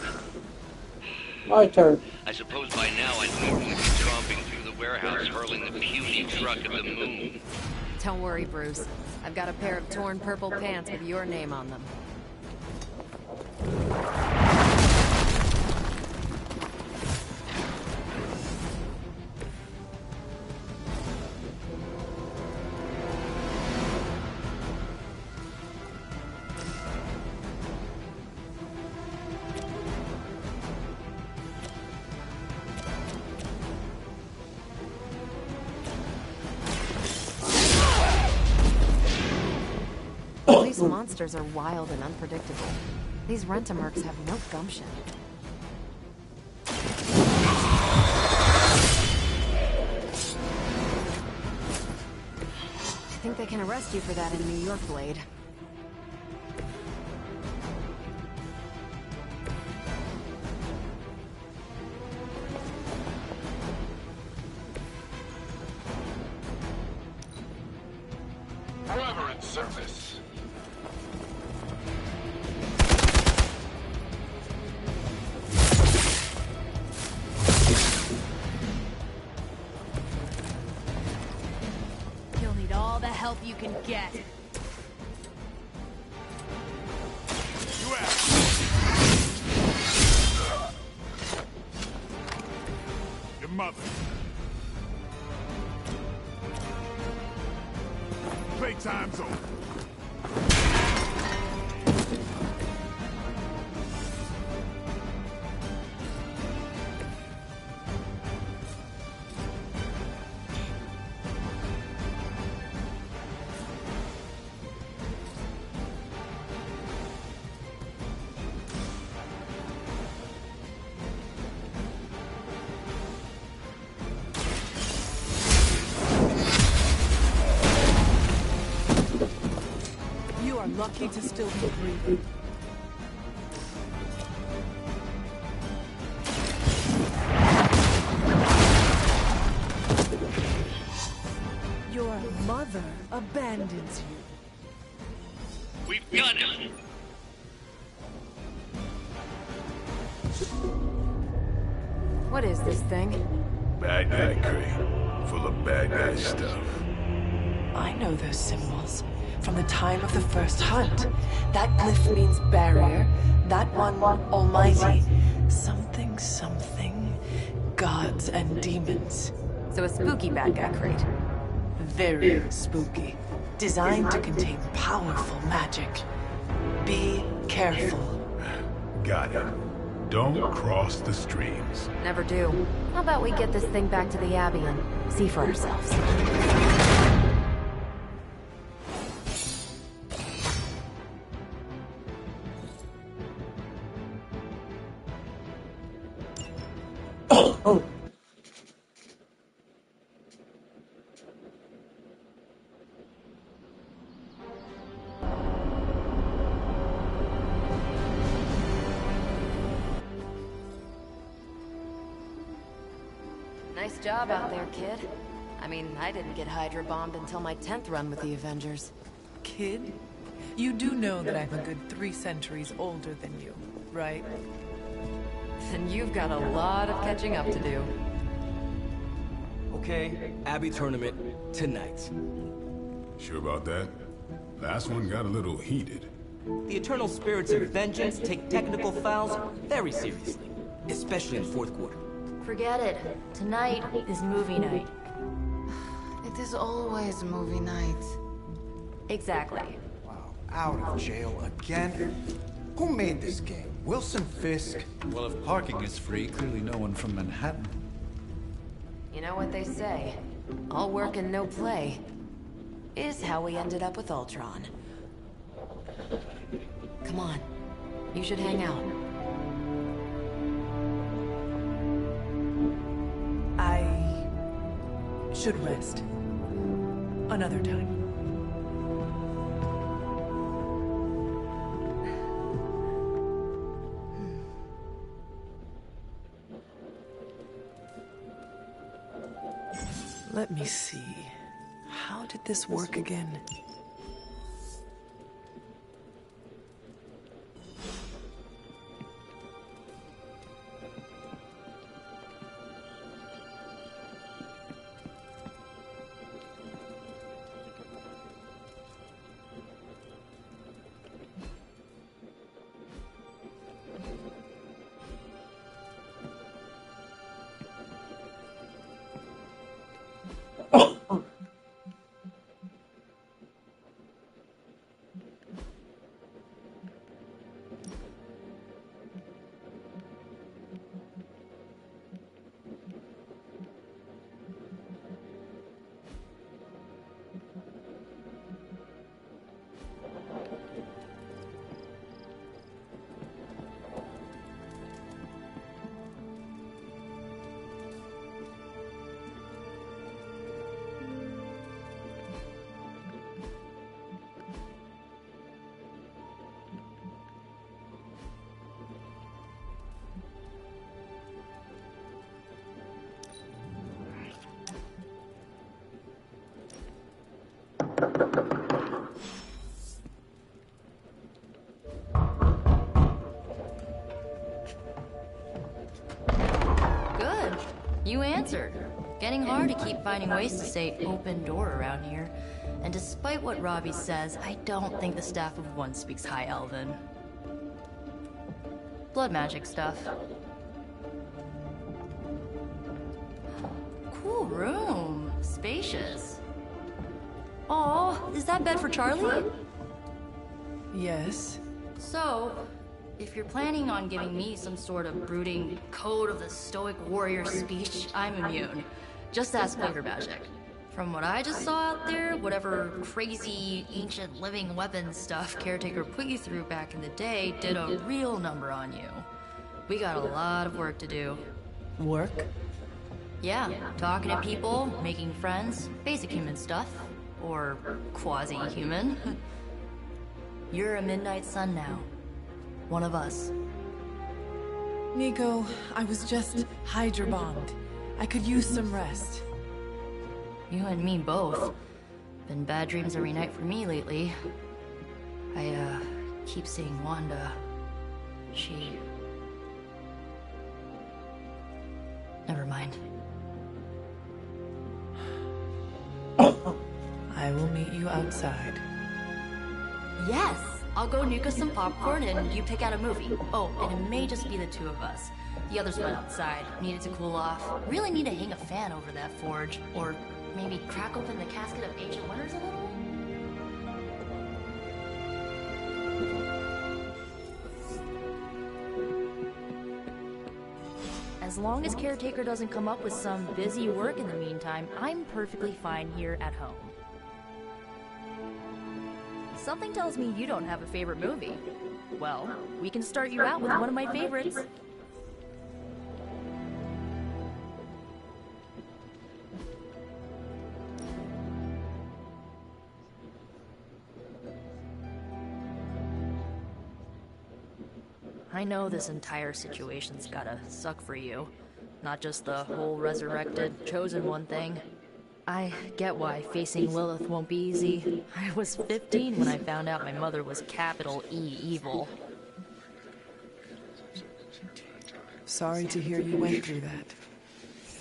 My turn. I suppose by now I'd normally be tromping through the warehouse, hurling the puny truck at the moon. Don't worry, Bruce. I've got a pair of torn purple pants with your name on them. These monsters are wild and unpredictable. These Rent-A-Mercs have no gumption. I think they can arrest you for that in New York, Blade. Forever in service. You'll need all the help you can get. Your mother. Playtime's over. You are lucky to still be breathing. Your mother abandons you. We've done it! What is this thing? Bad guy crate. Full of bad guy stuff. I know those symbols. From the time of the first hunt. That glyph means barrier. That one, almighty. Something, something. Gods and demons. So a spooky bad guy crate. Very spooky. Designed to contain powerful magic. Be careful. Got it. Don't cross the streams. Never do. How about we get this thing back to the Abbey and see for ourselves? Oh. Nice job out there, kid. I mean, I didn't get Hydra bombed until my 10th run with the Avengers. Kid? You do know that I'm a good 3 centuries older than you, right? Then you've got a lot of catching up to do. Okay, Abbey tournament tonight. Sure about that? Last one got a little heated. The Eternal Spirits of Vengeance take technical fouls very seriously, especially in the fourth quarter. Forget it. Tonight is movie night. It is always movie night. Exactly. Wow, out of jail again? Who made this game? Wilson Fisk? Well, if parking is free, clearly no one from Manhattan. You know what they say? All work and no play is how we ended up with Ultron. Come on. You should hang out. I should rest. Another time. Let me see. How did this work again? Good. You answered. Getting hard to keep finding ways to say open door around here. And despite what Robbie says, I don't think the staff of One speaks High Elven. Blood magic stuff. Cool room. Spacious. Aw, is that bed for Charlie? Yes. So, if you're planning on giving me some sort of brooding code of the stoic warrior speech, I'm immune. Just ask Flavor Magic. From what I just saw out there, whatever crazy ancient living weapons stuff Caretaker put you through back in the day did a real number on you. We got a lot of work to do. Work? Yeah, talking to people, making friends, basic human stuff. Or quasi-human. You're a Midnight Sun now. One of us. Nico, I was just Hydra bombed. I could use some rest. You and me both. Been bad dreams every night for me lately. I keep seeing Wanda. She... Never mind. I will meet you outside. Yes! I'll go nuke us some popcorn and you pick out a movie. Oh, and it may just be the two of us. The others went outside, needed to cool off. Really need to hang a fan over that forge. Or maybe crack open the casket of ancient wonders a little? As long as Caretaker doesn't come up with some busy work in the meantime, I'm perfectly fine here at home. Something tells me you don't have a favorite movie. Well, we can start you out with one of my favorites. I know this entire situation's gotta suck for you. Not just the whole resurrected, chosen one thing. I get why facing Lilith won't be easy. I was 15 when I found out my mother was capital E evil. Sorry to hear you went through that.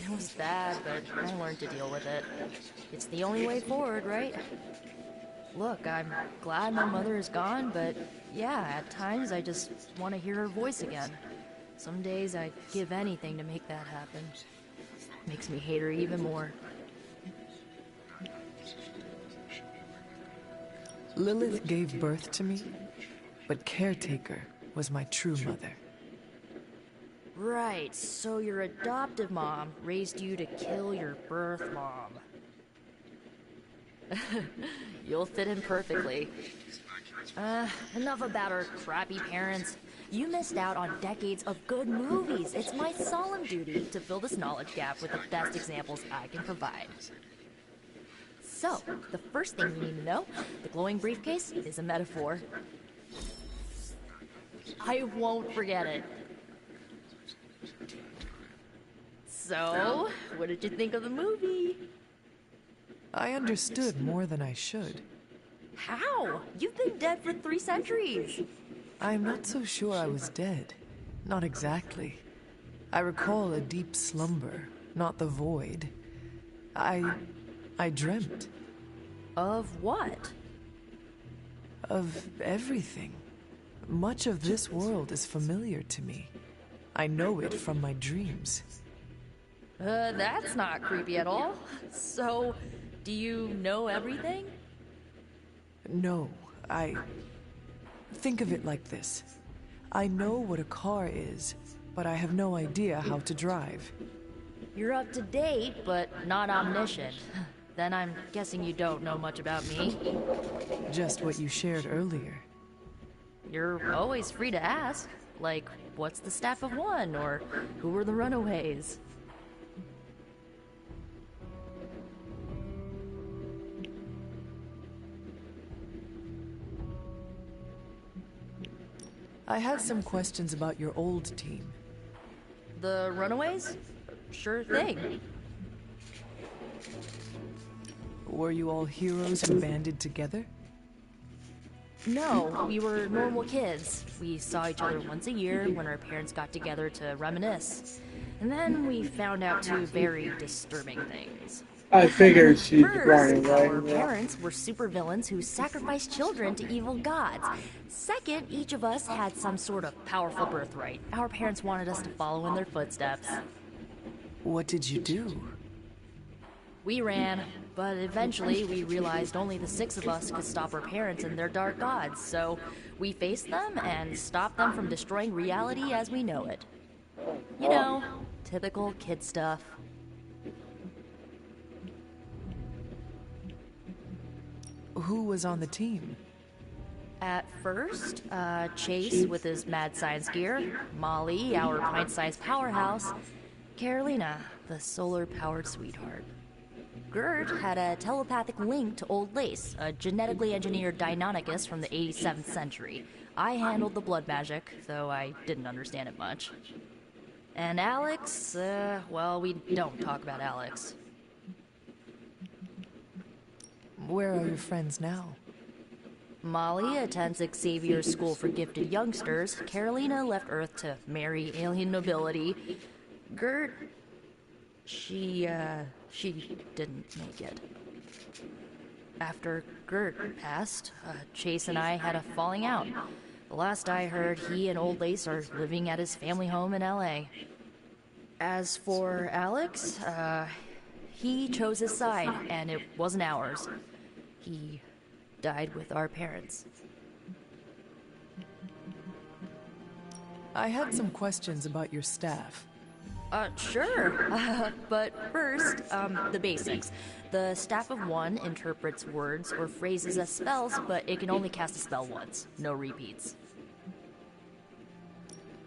It was bad, but I learned to deal with it. It's the only way forward, right? Look, I'm glad my mother is gone, but yeah, at times I just want to hear her voice again. Some days I'd give anything to make that happen. Makes me hate her even more. Lilith gave birth to me, but Caretaker was my true mother. Right, so your adoptive mom raised you to kill your birth mom. You'll fit in perfectly. Enough about our crappy parents. You missed out on decades of good movies. It's my solemn duty to fill this knowledge gap with the best examples I can provide. So, the first thing you need to know, the glowing briefcase is a metaphor. I won't forget it. So, what did you think of the movie? I understood more than I should. How? You've been dead for 3 centuries. I'm not so sure I was dead. Not exactly. I recall a deep slumber, not the void. I dreamt. Of what? Of everything. Much of this world is familiar to me. I know it from my dreams. That's not creepy at all. So, do you know everything? No, Think of it like this. I know what a car is, but I have no idea how to drive. You're up to date, but not omniscient. Then I'm guessing you don't know much about me. Just what you shared earlier. You're always free to ask. Like, what's the Staff of One? Or who were the Runaways? I had some questions about your old team. The Runaways? Sure thing. Were you all heroes who banded together? No, we were normal kids. We saw each other once a year when our parents got together to reminisce. And then we found out 2 very disturbing things. I figured she'd run First, away. our parents were supervillains who sacrificed children to evil gods. Second, each of us had some sort of powerful birthright. Our parents wanted us to follow in their footsteps. What did you do? We ran, but eventually we realized only the 6 of us could stop our parents and their dark gods, so we faced them and stopped them from destroying reality as we know it. You know, typical kid stuff. Who was on the team? At first, Chase with his mad science gear, Molly, our pint-sized powerhouse, Carolina, the solar-powered sweetheart. Gert had a telepathic link to Old Lace, a genetically engineered Deinonychus from the 87th century. I handled the blood magic, though I didn't understand it much. And Alex, well, we don't talk about Alex. Where are your friends now? Molly attends Xavier's School for Gifted Youngsters. Carolina left Earth to marry alien nobility. Gert... She didn't make it. After Gert passed, Chase and I had a falling out. The last I heard, he and Old Lace are living at his family home in L.A. As for Alex, he chose his side, and it wasn't ours. He died with our parents. I had some questions about your staff. Sure. But first, the basics. The Staff of One interprets words or phrases as spells, but it can only cast a spell once. No repeats.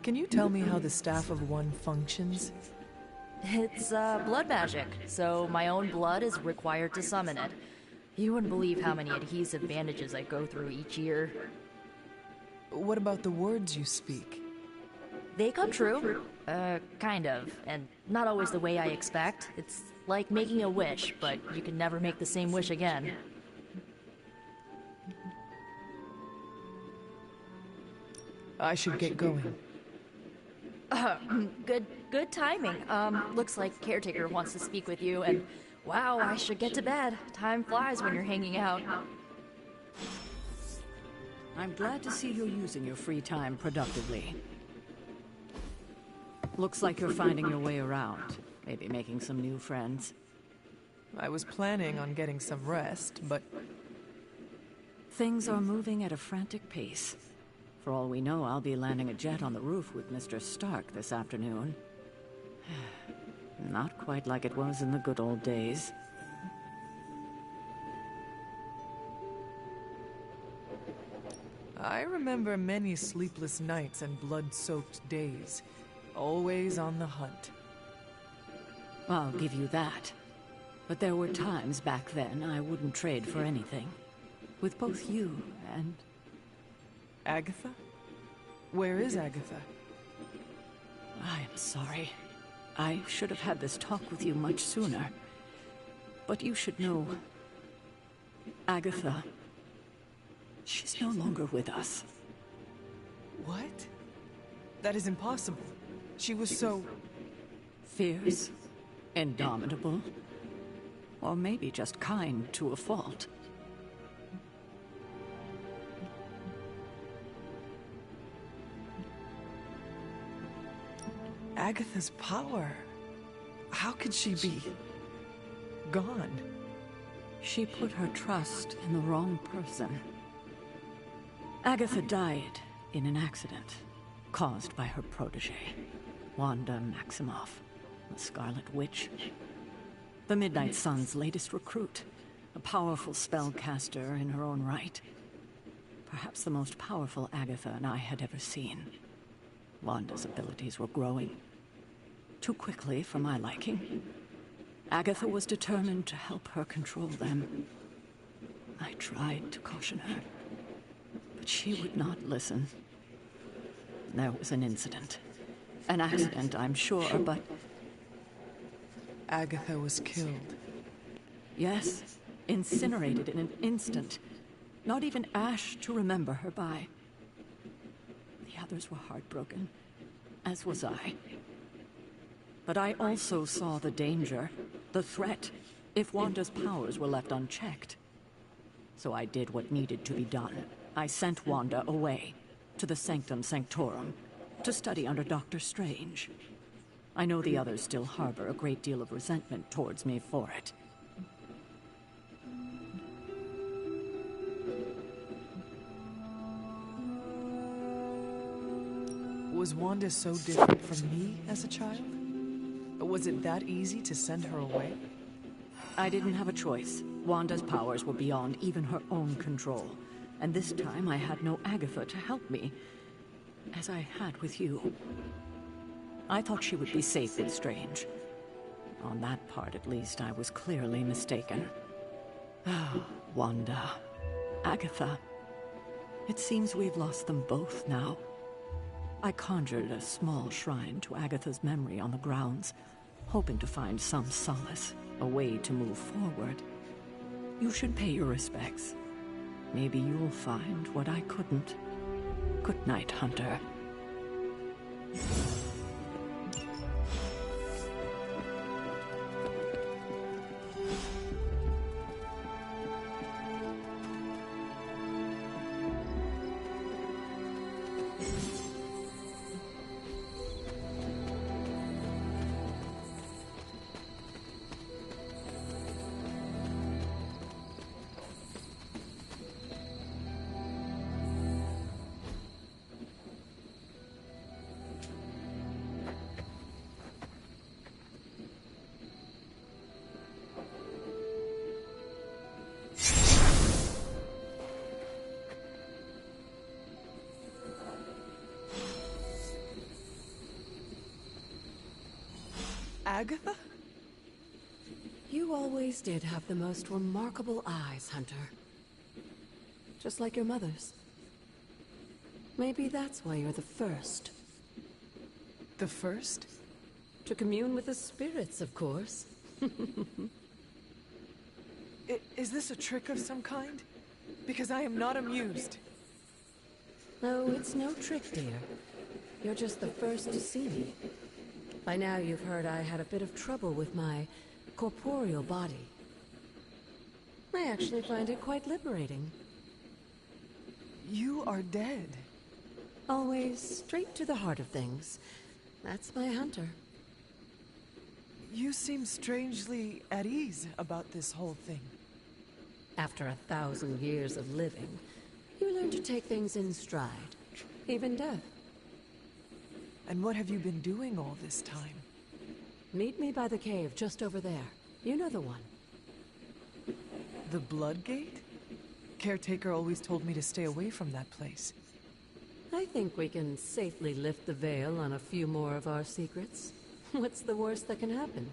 Can you tell me how the Staff of One functions? It's, blood magic, so my own blood is required to summon it. You wouldn't believe how many adhesive bandages I go through each year. What about the words you speak? They come true. Kind of. And not always the way I expect. It's like making a wish, but you can never make the same wish again. I should get going. Good timing. Looks like Caretaker wants to speak with you, and wow, I should get to bed. Time flies when you're hanging out. I'm glad to see you're using your free time productively. Looks like you're finding your way around. Maybe making some new friends. I was planning on getting some rest, but... Things are moving at a frantic pace. For all we know, I'll be landing a jet on the roof with Mr. Stark this afternoon. Not quite like it was in the good old days. I remember many sleepless nights and blood-soaked days. Always on the hunt. I'll give you that. But there were times back then I wouldn't trade for anything. With both you and... Agatha? Where is Agatha? I am sorry. I should have had this talk with you much sooner. But you should know... Agatha... She's no longer with us. What? That is impossible. She was so... Fierce, indomitable, or maybe just kind to a fault. Agatha's power. How could she be... gone? She put her trust in the wrong person. Agatha died in an accident caused by her protege, Wanda Maximoff, the Scarlet Witch. The Midnight Sun's latest recruit, a powerful spellcaster in her own right. Perhaps the most powerful Agatha and I had ever seen. Wanda's abilities were growing. Too quickly for my liking. Agatha was determined to help her control them. I tried to caution her, but she would not listen. There was an incident. An accident, I'm sure, but... Agatha was killed. Yes, incinerated in an instant. Not even ash to remember her by. The others were heartbroken, as was I. But I also saw the danger, the threat, if Wanda's powers were left unchecked. So I did what needed to be done. I sent Wanda away, to the Sanctum Sanctorum, to study under Dr. Strange. I know the others still harbor a great deal of resentment towards me for it. Was Wanda so different from me as a child? Was it that easy to send her away? I didn't have a choice. Wanda's powers were beyond even her own control. And this time I had no Agatha to help me, as I had with you. I thought she would be safe with Strange. On that part, at least, I was clearly mistaken. Oh, Wanda. Agatha. It seems we've lost them both now. I conjured a small shrine to Agatha's memory on the grounds, hoping to find some solace, a way to move forward. You should pay your respects. maybe you'll find what I couldn't. Good night, Hunter. Agatha? You always did have the most remarkable eyes, Hunter. Just like your mother's. Maybe that's why you're the first. The first? To commune with the spirits, of course. Is this a trick of some kind? Because I am not amused. No, it's no trick, dear. You're just the first to see me. By now you've heard I had a bit of trouble with my corporeal body. I actually find it quite liberating. You are dead. Always straight to the heart of things. That's my Hunter. You seem strangely at ease about this whole thing. After 1,000 years of living, you learn to take things in stride. Even death. And what have you been doing all this time? Meet me by the cave just over there. You know the one. The Blood Gate? Caretaker always told me to stay away from that place. I think we can safely lift the veil on a few more of our secrets. What's the worst that can happen?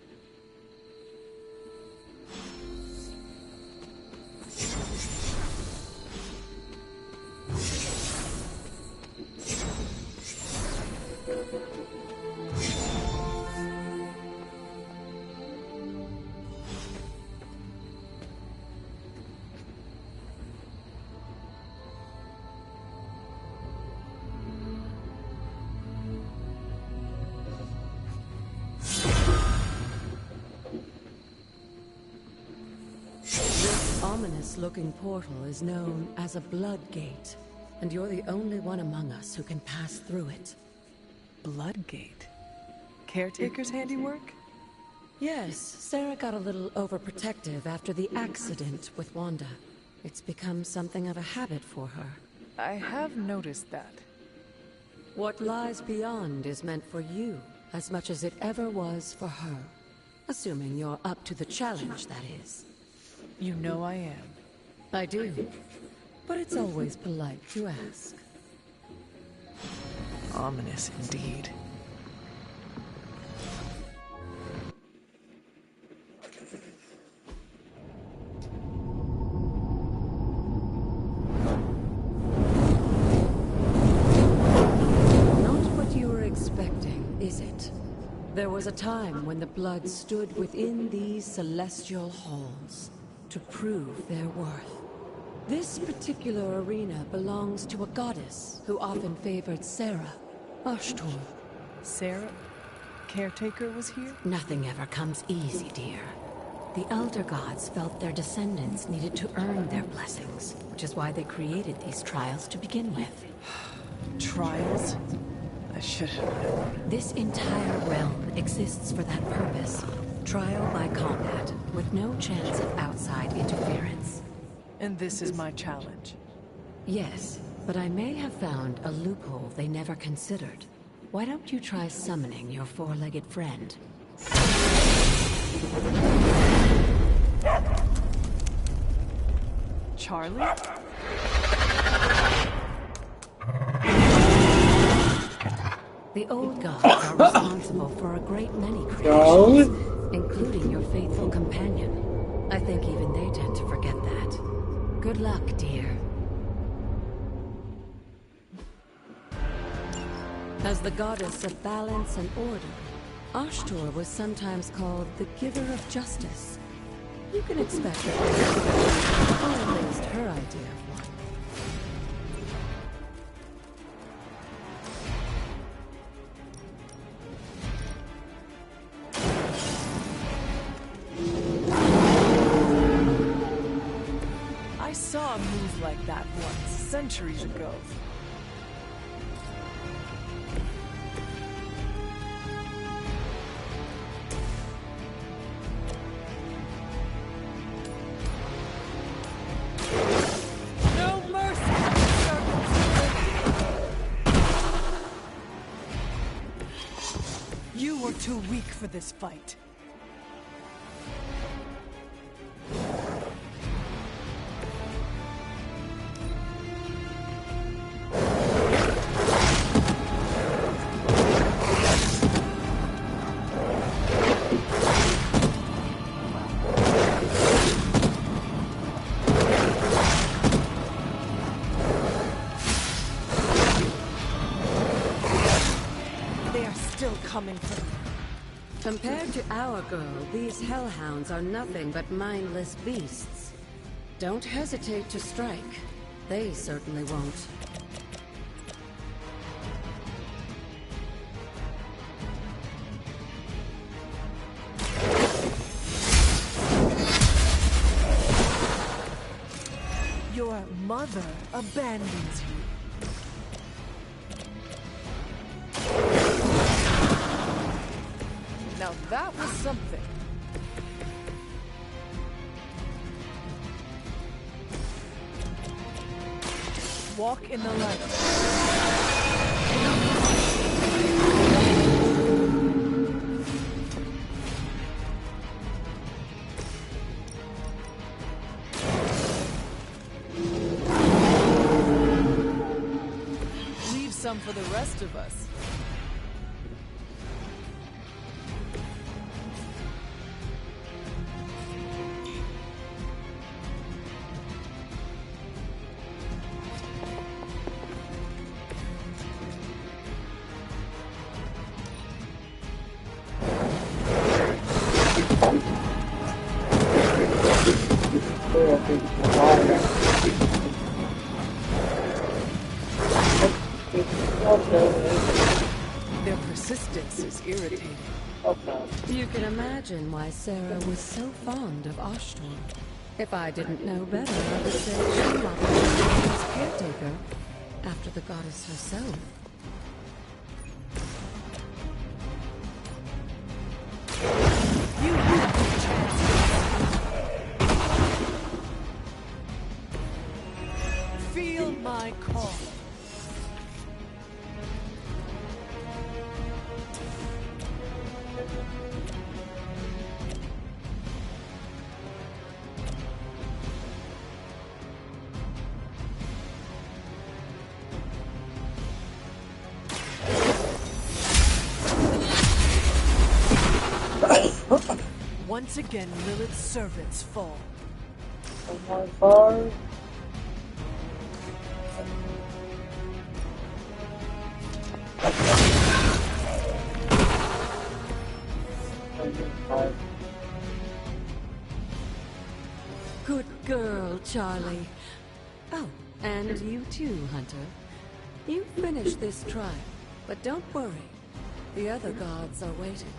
Ominous-looking portal is known as a Blood Gate, and you're the only one among us who can pass through it. Blood Gate? Caretaker's handiwork? Yes, Sarah got a little overprotective after the accident with Wanda. It's become something of a habit for her. I have noticed that. What lies beyond is meant for you as much as it ever was for her. Assuming you're up to the challenge, that is. You know I am. I do. But it's always polite to ask. Ominous indeed. Not what you were expecting, is it? There was a time when the blood stood within these celestial halls to prove their worth. This particular arena belongs to a goddess who often favored Sarah, Ashtor. Sarah? Caretaker was here? Nothing ever comes easy, dear. The Elder Gods felt their descendants needed to earn their blessings, which is why they created these trials to begin with. Trials? I should have known. This entire realm exists for that purpose. Trial by combat, with no chance of outside interference. And this is my challenge? Yes, but I may have found a loophole they never considered. Why don't you try summoning your four-legged friend? Charlie? The old gods are responsible for a great many creations, including your faithful companion. I think even they tend to forget that. Good luck, dear. As the goddess of balance and order, Ashtor was sometimes called the giver of justice. You can expect her, or at least her idea of one. like that once, centuries ago. No mercy! You were too weak for this fight. Compared to our girl, these hellhounds are nothing but mindless beasts. Don't hesitate to strike. They certainly won't. Your mother abandons you. Now that was something. Walk in the light. Leave some for the rest of us. Their persistence is irritating. You can imagine why Sarah was so fond of Ashtor. If I didn't know better, I would say she operated as caretaker after the goddess herself. You have the chance. Feel my call. Once again, Lilith's servants fall. Good girl, Charlie. Oh, and you too, Hunter. You finished this trial, but don't worry. The other gods are waiting.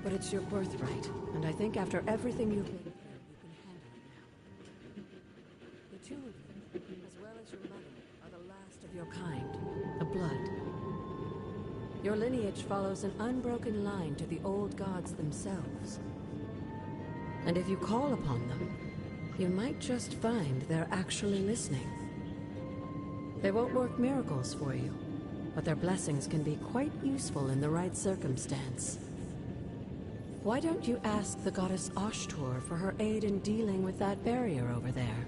But it's your birthright, and I think after everything you've been through, you can handle it. The two of you, as well as your mother, are the last of your kind, the blood. Your lineage follows an unbroken line to the old gods themselves. And if you call upon them, you might just find they're actually listening. They won't work miracles for you, but their blessings can be quite useful in the right circumstance. Why don't you ask the goddess Ashtur for her aid in dealing with that barrier over there?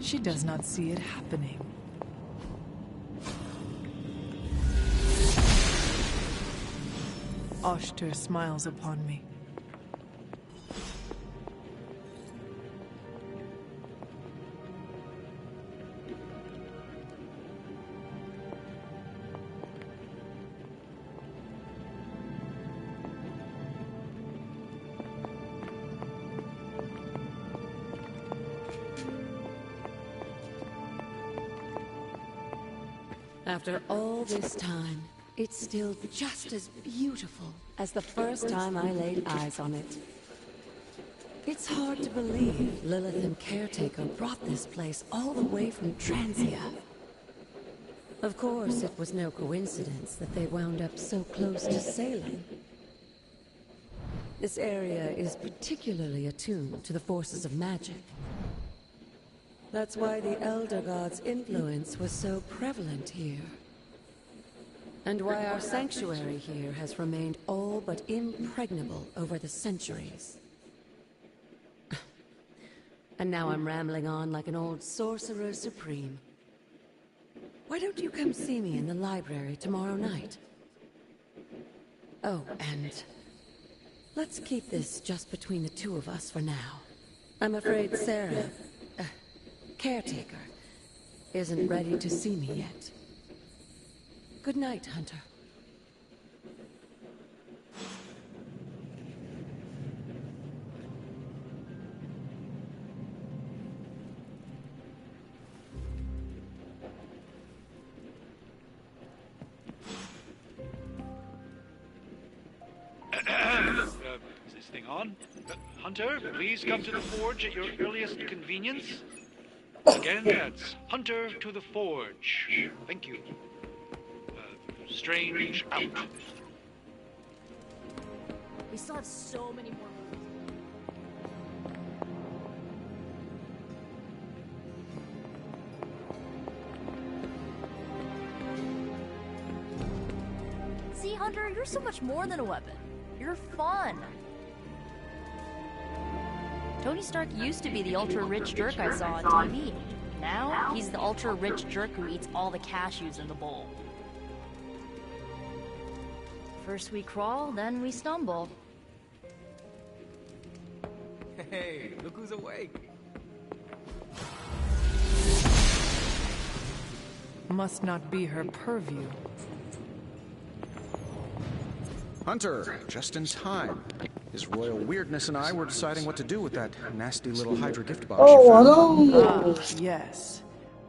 She does not see it happening. Ashtur smiles upon me. After all this time, it's still just as beautiful as the first time I laid eyes on it. It's hard to believe Lilith and Caretaker brought this place all the way from Transia. Of course, it was no coincidence that they wound up so close to Salem. This area is particularly attuned to the forces of magic. That's why the Elder God's influence was so prevalent here. And why our sanctuary here has remained all but impregnable over the centuries. And now I'm rambling on like an old sorcerer supreme. Why don't you come see me in the library tomorrow night? Oh, and let's keep this just between the two of us for now. I'm afraid Sarah, Caretaker, isn't ready to see me yet. Good night, Hunter. Is this thing on? Hunter, please come to the forge at your earliest convenience. Again, that's Hunter to the forge. Thank you. Strange out. We still have so many more moves. See, Hunter, you're so much more than a weapon. You're fun. Tony Stark used to be the ultra-rich jerk I saw on TV. Now, he's the ultra-rich jerk who eats all the cashews in the bowl. First we crawl, then we stumble. Hey, look who's awake. Must not be her purview. Hunter, just in time. His royal weirdness and I were deciding what to do with that nasty little Hydra gift box. Oh, hello! Yes.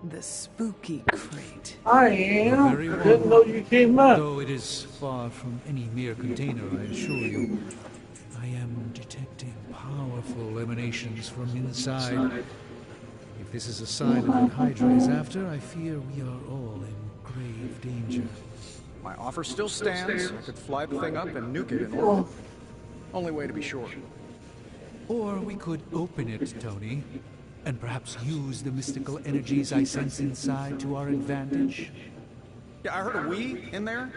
The spooky crate. I am. I didn't know you came up. Though it is far from any mere container, I assure you, I am detecting powerful emanations from inside. If this is a sign of what Hydra is after, I fear we are all in grave danger. My offer still stands. I could fly the thing up and nuke it in orbit. Only way to be sure. Or we could open it, Tony, and perhaps use the mystical energies I sense inside to our advantage. Yeah, I heard a "we" in there.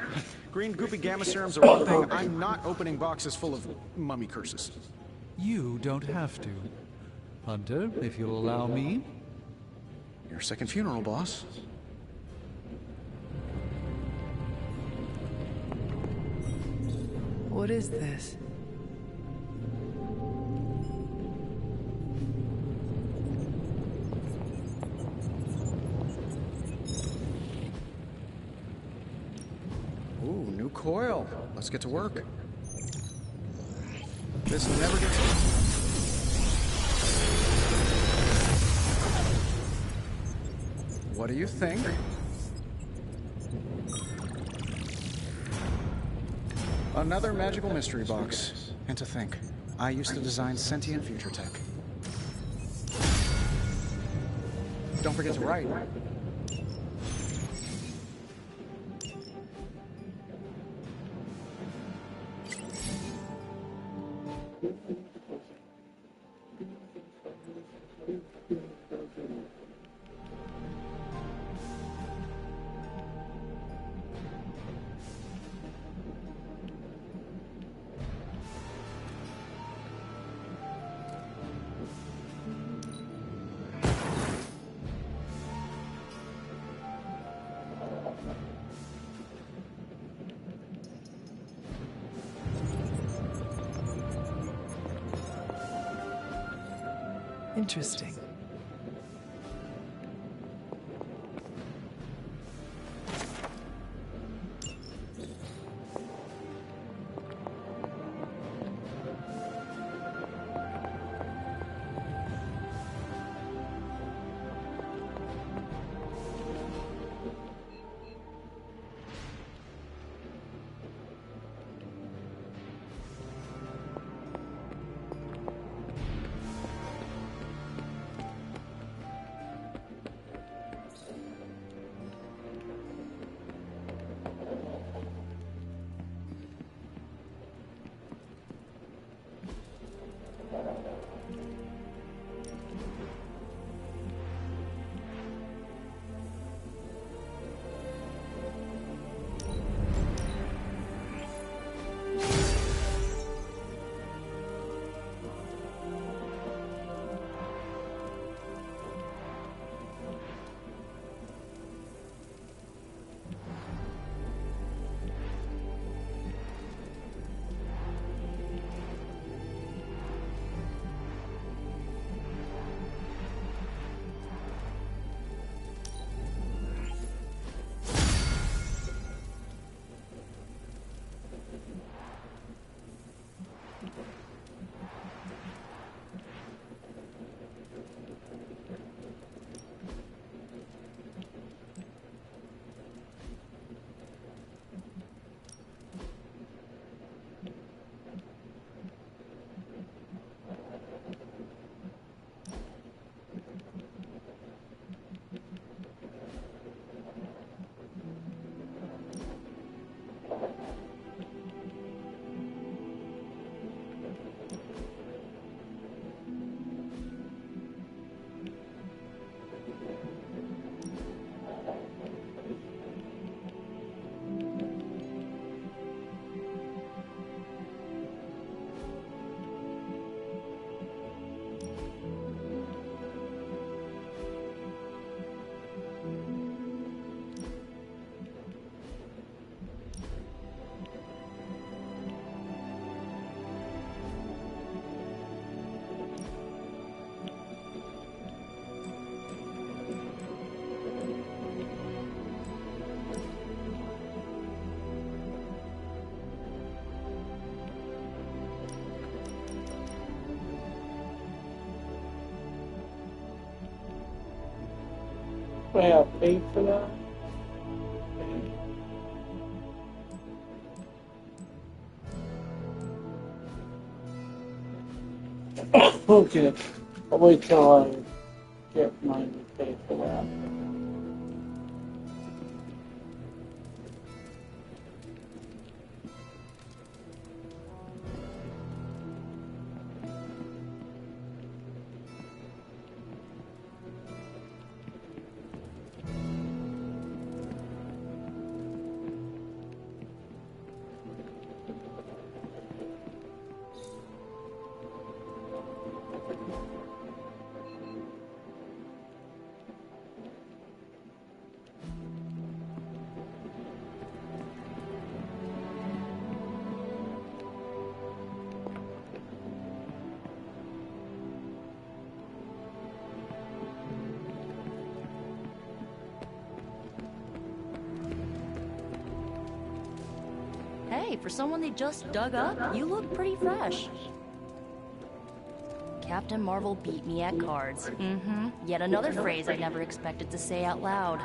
Green goopy gamma serums are one thing. I'm not opening boxes full of mummy curses. You don't have to. Hunter, if you'll allow me. Your second funeral, boss. What is this? Ooh, new coil. Let's get to work. This never gets old. What do you think? Another magical mystery box. And to think, I used to design sentient future tech. Don't forget to write. Interesting. Wait, I paid for that? Okay. I'll wait till I get mine to pay for that. Hey, for someone they just dug up, you look pretty fresh. Captain Marvel beat me at cards. Mm-hmm. Yet another phrase I never expected to say out loud.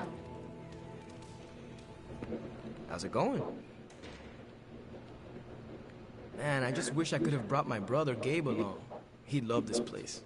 How's it going? Man, I just wish I could have brought my brother Gabe along. He'd love this place.